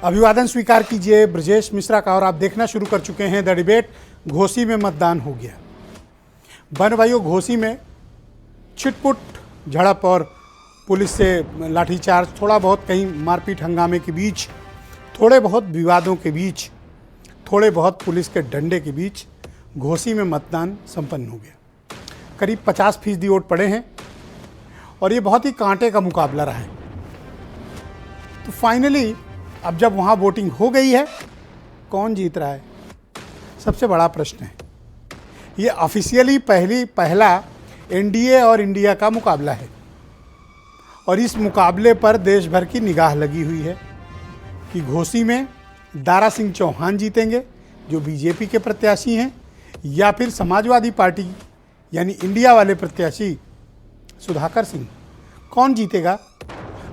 अभिवादन स्वीकार कीजिए ब्रजेश मिश्रा का। और आप देखना शुरू कर चुके हैं द डिबेट। घोसी में मतदान हो गया। बहन भाइयों, घोसी में छिटपुट झड़प और पुलिस से लाठीचार्ज, थोड़ा बहुत कहीं मारपीट हंगामे के बीच, थोड़े बहुत विवादों के बीच, थोड़े बहुत पुलिस के डंडे के बीच घोसी में मतदान संपन्न हो गया। करीब 50% वोट पड़े हैं और ये बहुत ही कांटे का मुकाबला रहा है। तो फाइनली अब जब वहाँ वोटिंग हो गई है, कौन जीत रहा है, सबसे बड़ा प्रश्न है। ये ऑफिशियली पहला एनडीए और इंडिया का मुकाबला है और इस मुकाबले पर देश भर की निगाह लगी हुई है कि घोसी में दारा सिंह चौहान जीतेंगे जो बीजेपी के प्रत्याशी हैं, या फिर समाजवादी पार्टी यानी इंडिया वाले प्रत्याशी सुधाकर सिंह। कौन जीतेगा,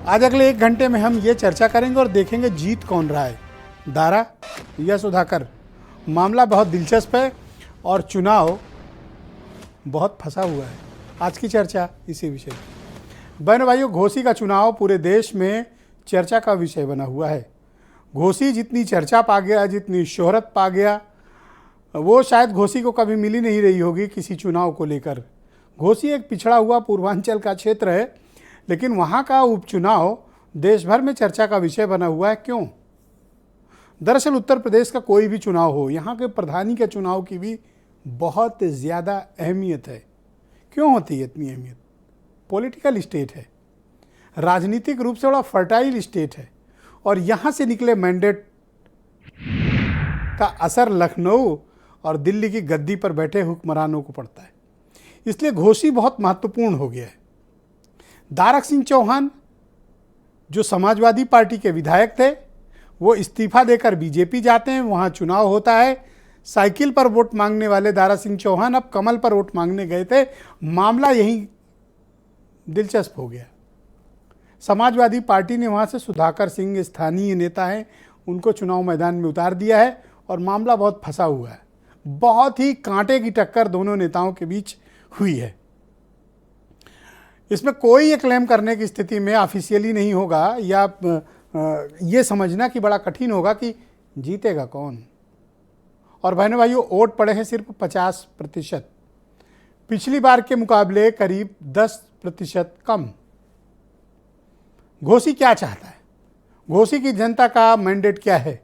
आज अगले 1 घंटे में हम ये चर्चा करेंगे और देखेंगे जीत कौन रहा है, दारा या सुधाकर। मामला बहुत दिलचस्प है और चुनाव बहुत फंसा हुआ है। आज की चर्चा इसी विषय में। बहन भाइयों, घोसी का चुनाव पूरे देश में चर्चा का विषय बना हुआ है। घोसी जितनी चर्चा पा गया, जितनी शोहरत पा गया, वो शायद घोसी को कभी मिली नहीं रही होगी किसी चुनाव को लेकर। घोसी एक पिछड़ा हुआ पूर्वांचल का क्षेत्र है, लेकिन वहाँ का उपचुनाव देश भर में चर्चा का विषय बना हुआ है। क्यों? दरअसल उत्तर प्रदेश का कोई भी चुनाव हो, यहाँ के प्रधानी के चुनाव की भी बहुत ज़्यादा अहमियत है। क्यों होती है इतनी अहमियत? पॉलिटिकल स्टेट है, राजनीतिक रूप से बड़ा फर्टाइल स्टेट है और यहाँ से निकले मैंडेट का असर लखनऊ और दिल्ली की गद्दी पर बैठे हुक्मरानों को पड़ता है। इसलिए घोसी बहुत महत्वपूर्ण हो गया है। दारा सिंह चौहान जो समाजवादी पार्टी के विधायक थे, वो इस्तीफा देकर बीजेपी जाते हैं, वहाँ चुनाव होता है। साइकिल पर वोट मांगने वाले दारा सिंह चौहान अब कमल पर वोट मांगने गए थे। मामला यही दिलचस्प हो गया। समाजवादी पार्टी ने वहाँ से सुधाकर सिंह, स्थानीय नेता हैं, उनको चुनाव मैदान में उतार दिया है और मामला बहुत फंसा हुआ है। बहुत ही कांटे की टक्कर दोनों नेताओं के बीच हुई है। इसमें कोई ये क्लेम करने की स्थिति में ऑफिशियली नहीं होगा या ये समझना कि बड़ा कठिन होगा कि जीतेगा कौन। और बहनों भाइयों, वोट पड़े हैं सिर्फ 50%। पिछली बार के मुकाबले करीब 10% कम। घोसी क्या चाहता है? घोसी की जनता का मैंडेट क्या है?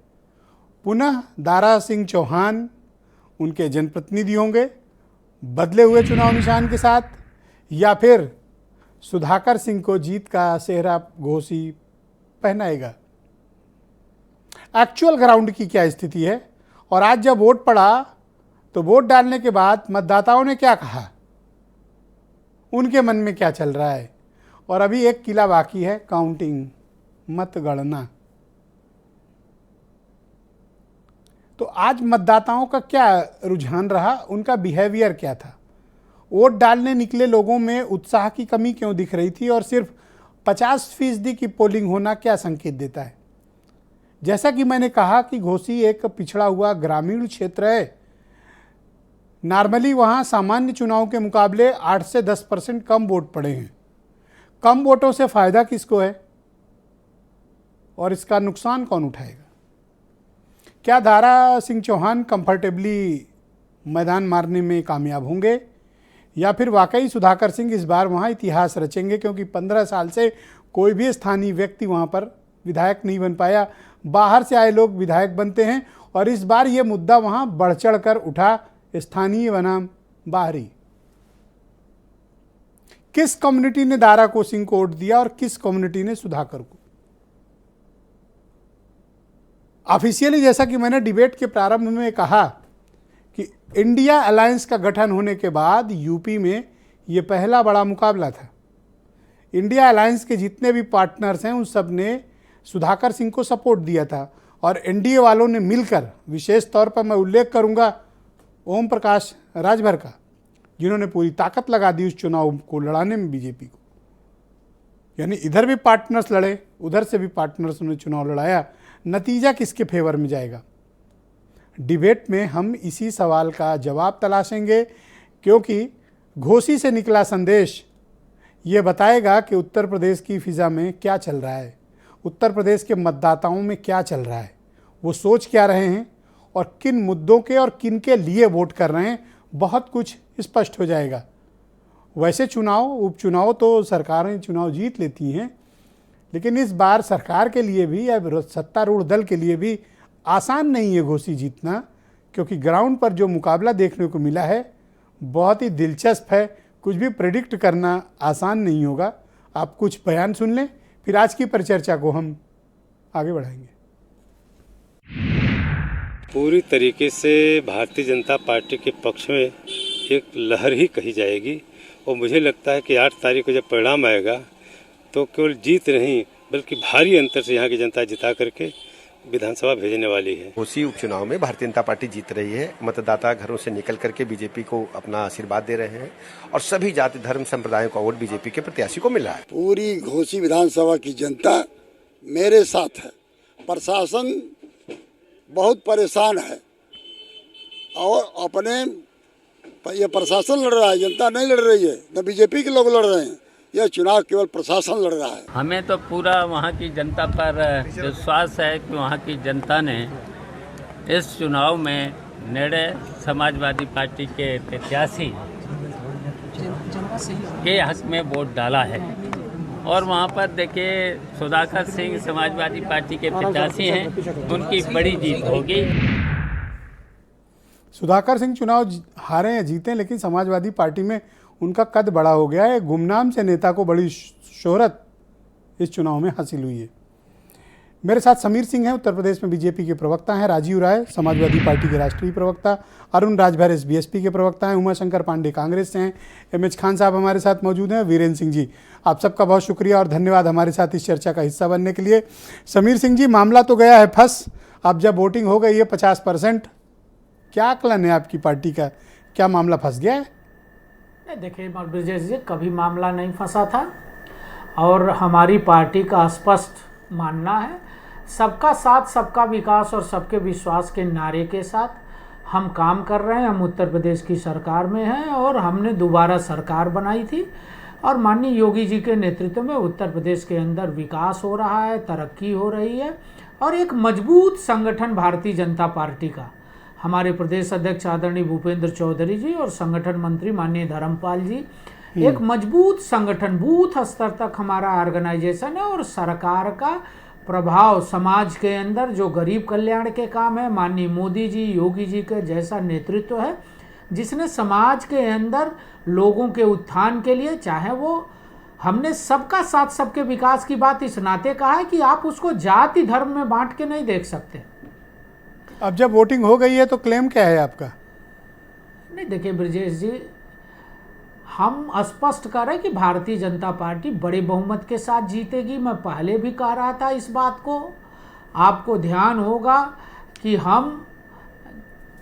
पुनः दारा सिंह चौहान उनके जनप्रतिनिधि होंगे बदले हुए चुनाव निशान के साथ, या फिर सुधाकर सिंह को जीत का सेहरा घोसी पहनाएगा? एक्चुअल ग्राउंड की क्या स्थिति है? और आज जब वोट पड़ा तो वोट डालने के बाद मतदाताओं ने क्या कहा, उनके मन में क्या चल रहा है? और अभी एक किला बाकी है, काउंटिंग, मतगणना। तो आज मतदाताओं का क्या रुझान रहा, उनका बिहेवियर क्या था? वोट डालने निकले लोगों में उत्साह की कमी क्यों दिख रही थी और सिर्फ 50% की पोलिंग होना क्या संकेत देता है? जैसा कि मैंने कहा कि घोसी एक पिछड़ा हुआ ग्रामीण क्षेत्र है। नॉर्मली वहाँ सामान्य चुनाव के मुकाबले 8 से 10% कम वोट पड़े हैं। कम वोटों से फ़ायदा किसको है और इसका नुकसान कौन उठाएगा? क्या दारा सिंह चौहान कंफर्टेबली मैदान मारने में कामयाब होंगे, या फिर वाकई सुधाकर सिंह इस बार वहाँ इतिहास रचेंगे? क्योंकि 15 साल से कोई भी स्थानीय व्यक्ति वहाँ पर विधायक नहीं बन पाया। बाहर से आए लोग विधायक बनते हैं और इस बार ये मुद्दा वहाँ बढ़ चढ़ कर उठा, स्थानीय बनाम बाहरी। किस कम्युनिटी ने दारा को सिंह को वोट दिया और किस कम्युनिटी ने सुधाकर को? ऑफिशियली जैसा कि मैंने डिबेट के प्रारंभ में कहा कि इंडिया अलायंस का गठन होने के बाद यूपी में ये पहला बड़ा मुकाबला था। इंडिया अलायंस के जितने भी पार्टनर्स हैं उन सब ने सुधाकर सिंह को सपोर्ट दिया था और एनडीए वालों ने मिलकर, विशेष तौर पर मैं उल्लेख करूंगा ओम प्रकाश राजभर का, जिन्होंने पूरी ताकत लगा दी उस चुनाव को लड़ाने में बीजेपी को। यानी इधर भी पार्टनर्स लड़े, उधर से भी पार्टनर्स ने चुनाव लड़ाया। नतीजा किसके फेवर में जाएगा? डिबेट में हम इसी सवाल का जवाब तलाशेंगे, क्योंकि घोसी से निकला संदेश ये बताएगा कि उत्तर प्रदेश की फिज़ा में क्या चल रहा है। उत्तर प्रदेश के मतदाताओं में क्या चल रहा है, वो सोच क्या रहे हैं और किन मुद्दों के और किन के लिए वोट कर रहे हैं, बहुत कुछ स्पष्ट हो जाएगा। वैसे चुनाव, उपचुनाव तो सरकारें चुनाव जीत लेती हैं, लेकिन इस बार सरकार के लिए भी या सत्तारूढ़ दल के लिए भी आसान नहीं है घोसी जीतना, क्योंकि ग्राउंड पर जो मुकाबला देखने को मिला है बहुत ही दिलचस्प है। कुछ भी प्रेडिक्ट करना आसान नहीं होगा। आप कुछ बयान सुन लें, फिर आज की परिचर्चा को हम आगे बढ़ाएंगे। पूरी तरीके से भारतीय जनता पार्टी के पक्ष में एक लहर ही कही जाएगी और मुझे लगता है कि 8 तारीख को जब परिणाम आएगा तो केवल जीत नहीं बल्कि भारी अंतर से यहाँ की जनता जिता करके विधानसभा भेजने वाली है। घोसी उपचुनाव में भारतीय जनता पार्टी जीत रही है। मतदाता घरों से निकल करके बीजेपी को अपना आशीर्वाद दे रहे हैं और सभी जाति धर्म संप्रदायों का वोट बीजेपी के प्रत्याशी को मिला है। पूरी घोसी विधानसभा की जनता मेरे साथ है। प्रशासन बहुत परेशान है और अपने ये प्रशासन लड़ रहा है, जनता नहीं लड़ रही है, न बीजेपी के लोग लड़ रहे हैं। यह चुनाव केवल प्रशासन लड़ रहा है। हमें तो पूरा वहाँ की जनता पर विश्वास है कि वहाँ की जनता ने इस चुनाव में निर्णय समाजवादी पार्टी के प्रत्याशी के हक में वोट डाला है और वहाँ पर देखिए सुधाकर सिंह समाजवादी पार्टी के प्रत्याशी हैं, उनकी बड़ी जीत होगी। सुधाकर सिंह चुनाव हारे या जीते, लेकिन समाजवादी पार्टी में उनका कद बड़ा हो गया है। गुमनाम से नेता को बड़ी शोहरत इस चुनाव में हासिल हुई है। मेरे साथ समीर सिंह हैं, उत्तर प्रदेश में बीजेपी के प्रवक्ता हैं, राजीव राय समाजवादी पार्टी के राष्ट्रीय प्रवक्ता, अरुण राजभर बीएसपी के प्रवक्ता हैं, उमाशंकर पांडे कांग्रेस से हैं, एमएच खान साहब हमारे साथ मौजूद हैं, वीरेंद्र सिंह जी, आप सबका बहुत शुक्रिया और धन्यवाद हमारे साथ इस चर्चा का हिस्सा बनने के लिए। समीर सिंह जी, मामला तो गया है फंस, अब जब वोटिंग हो गई है 50%, क्या आकलन है आपकी पार्टी का, क्या मामला फंस गया है? देखिए ब्रजेश जी, कभी मामला नहीं फंसा था और हमारी पार्टी का स्पष्ट मानना है, सबका साथ सबका विकास और सबके विश्वास के नारे के साथ हम काम कर रहे हैं। हम उत्तर प्रदेश की सरकार में हैं और हमने दोबारा सरकार बनाई थी और माननीय योगी जी के नेतृत्व में उत्तर प्रदेश के अंदर विकास हो रहा है, तरक्की हो रही है और एक मजबूत संगठन भारतीय जनता पार्टी का, हमारे प्रदेश अध्यक्ष आदरणीय भूपेंद्र चौधरी जी और संगठन मंत्री माननीय धर्मपाल जी, एक मजबूत संगठन बूथ स्तर तक हमारा ऑर्गेनाइजेशन है और सरकार का प्रभाव समाज के अंदर जो गरीब कल्याण के काम है, माननीय मोदी जी योगी जी का जैसा नेतृत्व है जिसने समाज के अंदर लोगों के उत्थान के लिए, चाहे वो हमने सबका साथ सबके विकास की बात इस नाते कहा है कि आप उसको जाति धर्म में बांट के नहीं देख सकते। अब जब वोटिंग हो गई है तो क्लेम क्या है आपका? नहीं देखिए ब्रजेश जी, हम स्पष्ट कर रहे हैं कि भारतीय जनता पार्टी बड़े बहुमत के साथ जीतेगी। मैं पहले भी कह रहा था इस बात को, आपको ध्यान होगा कि हम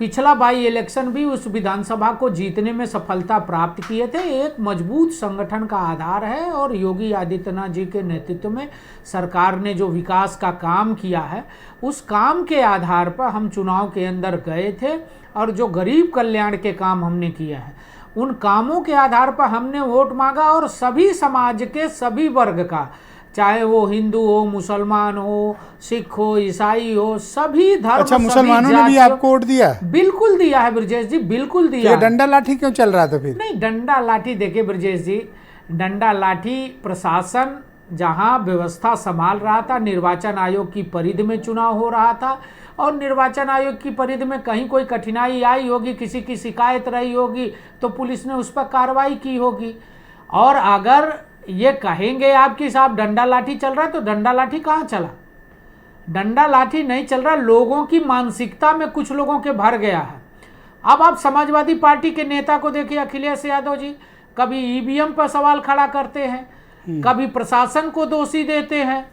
पिछला बाई इलेक्शन भी उस विधानसभा को जीतने में सफलता प्राप्त किए थे। एक मजबूत संगठन का आधार है और योगी आदित्यनाथ जी के नेतृत्व में सरकार ने जो विकास का काम किया है उस काम के आधार पर हम चुनाव के अंदर गए थे और जो गरीब कल्याण के काम हमने किया है उन कामों के आधार पर हमने वोट मांगा और सभी समाज के सभी वर्ग का, चाहे वो हिंदू हो, मुसलमान हो, सिख हो, ईसाई हो, सभी धर्म। अच्छा, मुसलमानों ने भी आपको वोट दिया? बिल्कुल दिया है ब्रजेश जी, बिल्कुल दिया। ये डंडा लाठी क्यों चल रहा था फिर? नहीं, डंडा लाठी देखिए ब्रजेश जी, डंडा लाठी प्रशासन जहां व्यवस्था संभाल रहा था, निर्वाचन आयोग की परिधि में चुनाव हो रहा था और निर्वाचन आयोग की परिधि में कहीं कोई कठिनाई आई होगी, किसी की शिकायत रही होगी तो पुलिस ने उस पर कार्रवाई की होगी। और अगर ये कहेंगे आप कि साहब डंडा लाठी चल रहा है, तो डंडा लाठी कहाँ चला? डंडा लाठी नहीं चल रहा, लोगों की मानसिकता में कुछ लोगों के भर गया है। अब आप समाजवादी पार्टी के नेता को देखिए, अखिलेश यादव जी कभी ईवीएम पर सवाल खड़ा करते हैं, कभी प्रशासन को दोषी देते हैं,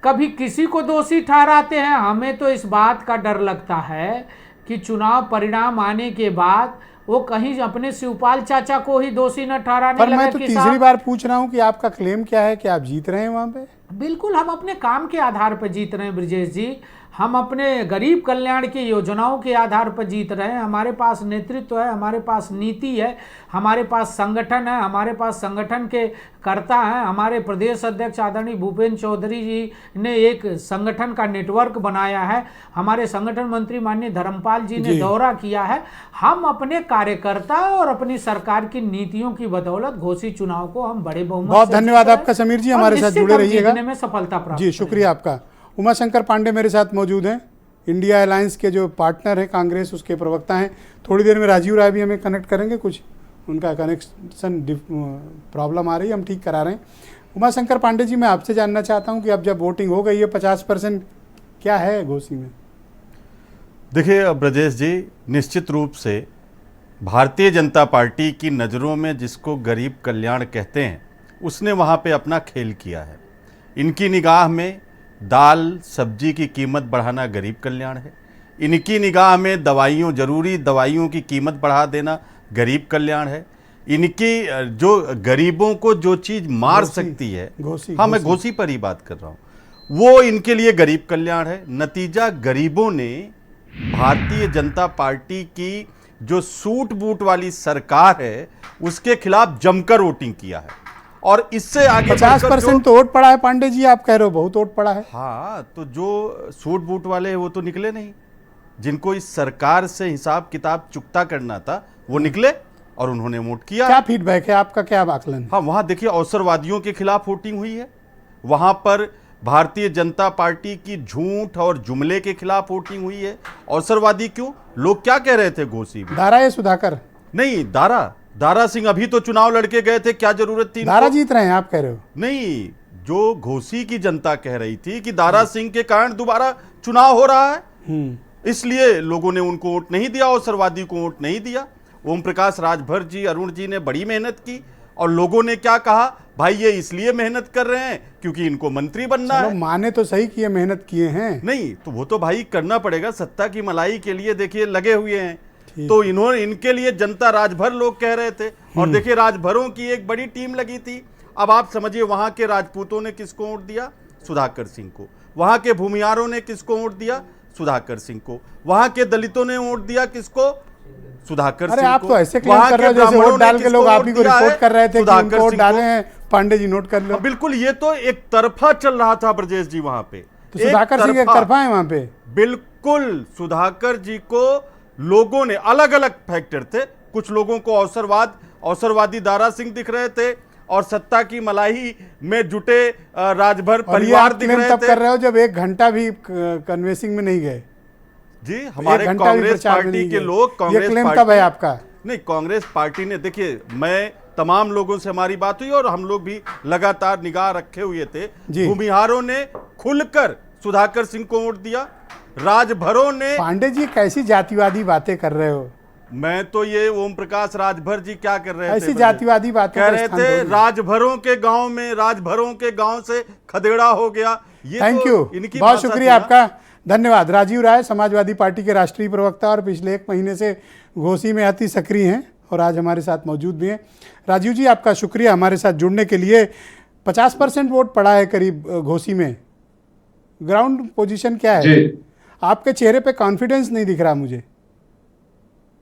कभी किसी को दोषी ठहराते हैं। हमें तो इस बात का डर लगता है कि चुनाव परिणाम आने के बाद वो कहीं अपने शिवपाल चाचा को ही दोषी न ठहराने पर मैं लगे तो कि तीसरी साहब, बार पूछ रहा हूँ कि आपका क्लेम क्या है कि आप जीत रहे हैं वहां पे? बिल्कुल हम अपने काम के आधार पर जीत रहे हैं ब्रजेश जी। हम अपने गरीब कल्याण की योजनाओं के आधार पर जीत रहे हैं। हमारे पास नेतृत्व है, हमारे पास नीति है, हमारे पास संगठन है, हमारे पास संगठन के कर्ता हैं। हमारे प्रदेश अध्यक्ष आदरणीय भूपेंद्र चौधरी जी ने एक संगठन का नेटवर्क बनाया है। हमारे संगठन मंत्री माननीय धर्मपाल जी ने दौरा किया है। हम अपने कार्यकर्ता और अपनी सरकार की नीतियों की बदौलत घोसी चुनाव को हम बड़े बहुमत बहुत से धन्यवाद जीत रहे हैं आपका समीर जी, और हमारे साथ निश्चित जुड़े हम रहिएगा जीतने में सफलता प्राप्त जी। शुक्रिया आपका। उमाशंकर पांडे मेरे साथ मौजूद हैं, इंडिया अलायंस के जो पार्टनर हैं, कांग्रेस उसके प्रवक्ता हैं। थोड़ी देर में राजीव राय भी हमें कनेक्ट करेंगे, कुछ उनका कनेक्शन प्रॉब्लम आ रही है, हम ठीक करा रहे हैं। उमाशंकर पांडे जी, मैं आपसे जानना चाहता हूं कि अब जब वोटिंग हो गई है 50% क्या है घोसी में? देखिए ब्रजेश जी, निश्चित रूप से भारतीय जनता पार्टी की नज़रों में जिसको गरीब कल्याण कहते हैं उसने वहाँ पे अपना खेल किया है। इनकी निगाह में दाल सब्जी की कीमत बढ़ाना गरीब कल्याण है। इनकी निगाह में ज़रूरी दवाइयों की कीमत बढ़ा देना गरीब कल्याण है। इनकी जो गरीबों को जो चीज़ मार सकती है, हाँ मैं घोसी पर ही बात कर रहा हूँ, वो इनके लिए गरीब कल्याण है। नतीजा गरीबों ने भारतीय जनता पार्टी की जो सूट बूट वाली सरकार है उसके खिलाफ जमकर वोटिंग किया है और इससे आगे 50% तो वोट पड़ा है पांडे जी, आप कह रहे हो बहुत वोट पड़ा है। हाँ, तो जो सूट बूट वाले हैं वो तो निकले नहीं, जिनको इस सरकार से हिसाब किताब चुकता करना था वो निकले और उन्होंने वोट किया। क्या फीडबैक है आपका, क्या आकलन? हाँ, वहां देखिए अवसरवादियों के खिलाफ वोटिंग हुई है, वहां पर भारतीय जनता पार्टी की झूठ और जुमले के खिलाफ वोटिंग हुई है। अवसरवादी क्यों? लोग क्या कह रहे थे घोसी में? दारा या सुधाकर? नहीं, दारा सिंह अभी तो चुनाव लड़के गए थे, क्या जरूरत थी? दारा जीत रहे हैं आप कह रहे हो? नहीं, जो घोसी की जनता कह रही थी कि दारा सिंह के कारण दोबारा चुनाव हो रहा है, इसलिए लोगों ने उनको वोट नहीं दिया, अवसरवादी को वोट नहीं दिया। ओम प्रकाश राजभर जी, अरुण जी ने बड़ी मेहनत की और लोगों ने क्या कहा, भाई ये इसलिए मेहनत कर रहे हैं क्योंकि इनको मंत्री बनना है। माने तो सही किए, मेहनत किए हैं। नहीं तो वो तो भाई करना पड़ेगा, सत्ता की मलाई के लिए देखिए लगे हुए हैं। तो इनके लिए जनता राजभर लोग कह रहे थे और देखिए राजभरों की एक बड़ी टीम लगी थी। अब आप समझिए वहां के राजपूतों ने किसको वोट दिया? सुधाकर सिंह को। वहां के भूमियारों ने किसको वोट दिया? सुधाकर सिंह को। वहां के दलितों ने वोट दिया किसको? सुधाकर सिंह को। आप तो ऐसे क्लेम कर रहे हो जैसे वोट डाल के लोग आप ही को रिपोर्ट कर रहे थे कि उनको वोट डाले हैं, पांडे जी नोट कर लो। बिल्कुल, ये तो एक तरफा चल रहा था ब्रजेश जी वहां पे। तो सुधाकर सिंह एक तरफा है वहां पे? बिल्कुल, सुधाकर जी को लोगों ने, अलग अलग फैक्टर थे, कुछ लोगों को अवसरवादी दारा सिंह दिख रहे थे और सत्ता की मलाई में जुटे राजभर परिवार दिख रहे थे। तब कर रहे हो जब 1 घंटा भी कन्वेंसिंग में नहीं गए जी। हमारे कांग्रेस पार्टी के लोग, कांग्रेस क्लेम कब है आपका? नहीं, कांग्रेस पार्टी ने, देखिए मैं तमाम लोगों से हमारी बात हुई और हम लोग भी लगातार निगाह रखे हुए थे। भूमिहारों ने खुलकर सुधाकर सिंह को वोट दिया, राजभरों ने। पांडे जी कैसी जातिवादी बातें कर रहे हो? मैं तो ये ओम प्रकाश राजभर जी क्या कर रहे थे? ऐसी जातिवादी बातें कह रहे थे राजभरों के गांव में, राजभरों के गांव से खदेड़ा हो गया। ये थैंक यू, बहुत शुक्रिया आपका, धन्यवाद। राजीव राय समाजवादी पार्टी के राष्ट्रीय प्रवक्ता और पिछले 1 महीने से घोसी में अति सक्रिय हैं और आज हमारे साथ मौजूद भी हैं। राजीव जी आपका शुक्रिया हमारे साथ जुड़ने के लिए। 50% वोट पड़ा है करीब घोसी में, ग्राउंड पोजीशन क्या है? आपके चेहरे पे कॉन्फिडेंस नहीं दिख रहा मुझे।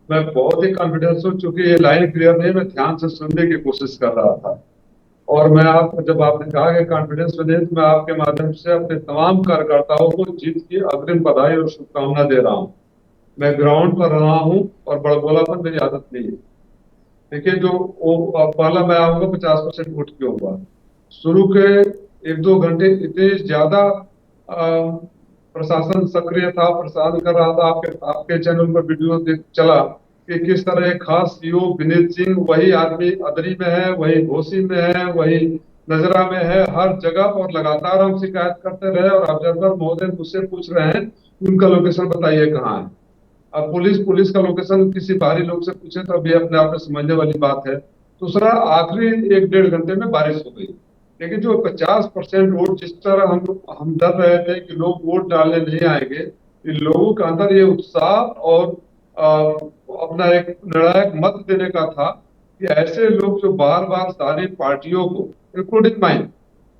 मैं बहुत ही कॉन्फिडेंस हूँ, चूंकि ये लाइन क्लियर नहीं, मैं ध्यान से सुनने की कोशिश कर रहा था और मैं जब आपने कहा कि कॉन्फिडेंस में नहीं, तो मैं आपके माध्यम से अपने तमाम कार्यकर्ताओं को जीत की अग्रिम बधाई और शुभकामना दे रहा हूँ। मैं ग्राउंड पर रहा हूँ और बड़बोलापन मेरी आदत नहीं है। देखिए, जो पहला मैं आऊंगा 50% वोट क्यों हुआ। शुरू के 1-2 घंटे इतने ज्यादा प्रशासन सक्रिय था, प्रशासन कर रहा था। आपके चैनल पर वीडियो चला कि किस तरह एक खास सीओ विनीत सिंह, वही आदमी अदरी में है, वही घोसी में है, वही नजरा में है, हर जगह, और लगातार हम शिकायत करते रहे और ऑब्जर्वर महोदय मुझसे पूछ रहे हैं उनका लोकेशन बताइए कहाँ है। अब पुलिस का लोकेशन किसी बाहरी लोग से पूछे तो अभी अपने आप में समझने वाली बात है। दूसरा, आखिरी 1-1.5 घंटे में बारिश हो गई, लेकिन जो 50% वोट, जिस तरह हम डर रहे थे कि लोग वोट डालने नहीं आएंगे, इन लोगों के अंदर ये उत्साह और अपना एक निर्णायक मत देने का था कि ऐसे लोग जो बार बार सारी पार्टियों को, इंक्लूडिंग माइन,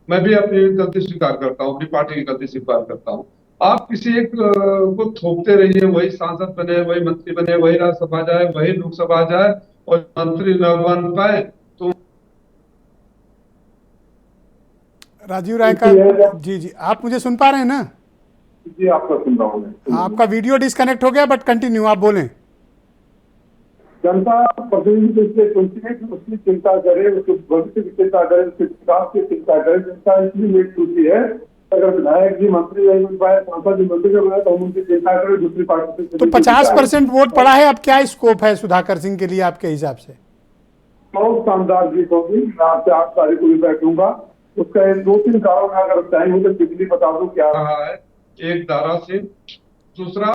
मैं भी अपनी गलती स्वीकार करता हूँ, अपनी पार्टी की गलती स्वीकार करता हूँ, आप किसी एक को थोपते रहिए, वही सांसद बने, वही मंत्री बने, वही राज्यसभा जाए, वही लोकसभा जाए और मंत्री न बन पाए तो राजीव राय का, जी जी, आप मुझे सुन पा रहे हैं ना? जी आपका सुन रहा हूँ मैं। आपका वीडियो डिस्कनेक्ट हो गया, बट कंटिन्यू, आप बोलें। जनता प्रतिनिधि तो इसलिए चुनती है कि उसकी चिंता करे, उसके भविष्य की चिंता करे, उसके विकास की चिंता करे। जनता इसलिए मेरी चुनती है, अगर विधायक जी मंत्री नहीं बन पाए, सांसद जी मंत्री नहीं बने तो हम उनकी चिंता करें, दूसरी पार्टी से। तो 50% वोट पड़ा है, अब क्या स्कोप है सुधाकर सिंह के लिए आपके हिसाब से? बहुत शानदार जीत होगी। मैं आपसे 8 तारीख को भी बैठूंगा, उसका 2-3 कारण अगर टाइम हो तो बिजली बता दूं क्या रहा है। एक दारा सिंह, दूसरा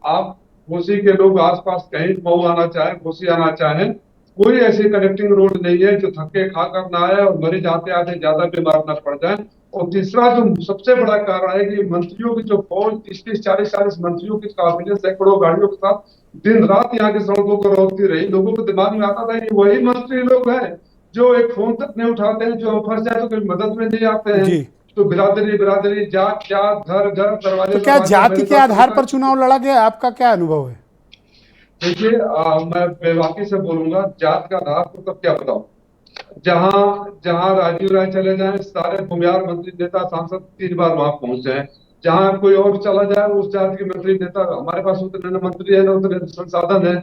आप घोसी के लोग आसपास कहीं मऊ आना चाहे, घोसी आना चाहें, कोई ऐसी कनेक्टिंग रोड नहीं है जो थके खा कर ना आए और मरीज आते आते ज्यादा बीमार न पड़ जाए। और तीसरा जो सबसे बड़ा कारण है कि मंत्रियों की जो फौज 30-30, 40-40 मंत्रियों की काफिले सैकड़ों गाड़ियों के साथ दिन रात यहाँ की सड़कों पर रोकती रही। लोगों को दिमाग में आता था कि वही मंत्री लोग हैं जो एक फोन तक नहीं उठाते हैं, जो हम फंस जाए तो कोई मदद में नहीं आते हैं। जी। तो बिरादरी, जात, घर, दरवाजे, तो क्या जाति के आधार पर चुनाव लड़ा गया? आपका क्या अनुभव है? देखिए, मैं बेबाकी से बोलूंगा, जात का आधार पर तब क्या बताऊं। जहां राजीव राय चले जाएं, सारे भूमिहार मंत्री, नेता, सांसद 3 बार वहां पहुंचे हैं। जहां कोई और चला जाए, उस जाति के मंत्री, नेता, हमारे पास उतने न मंत्री है, न उतने संसाधन है।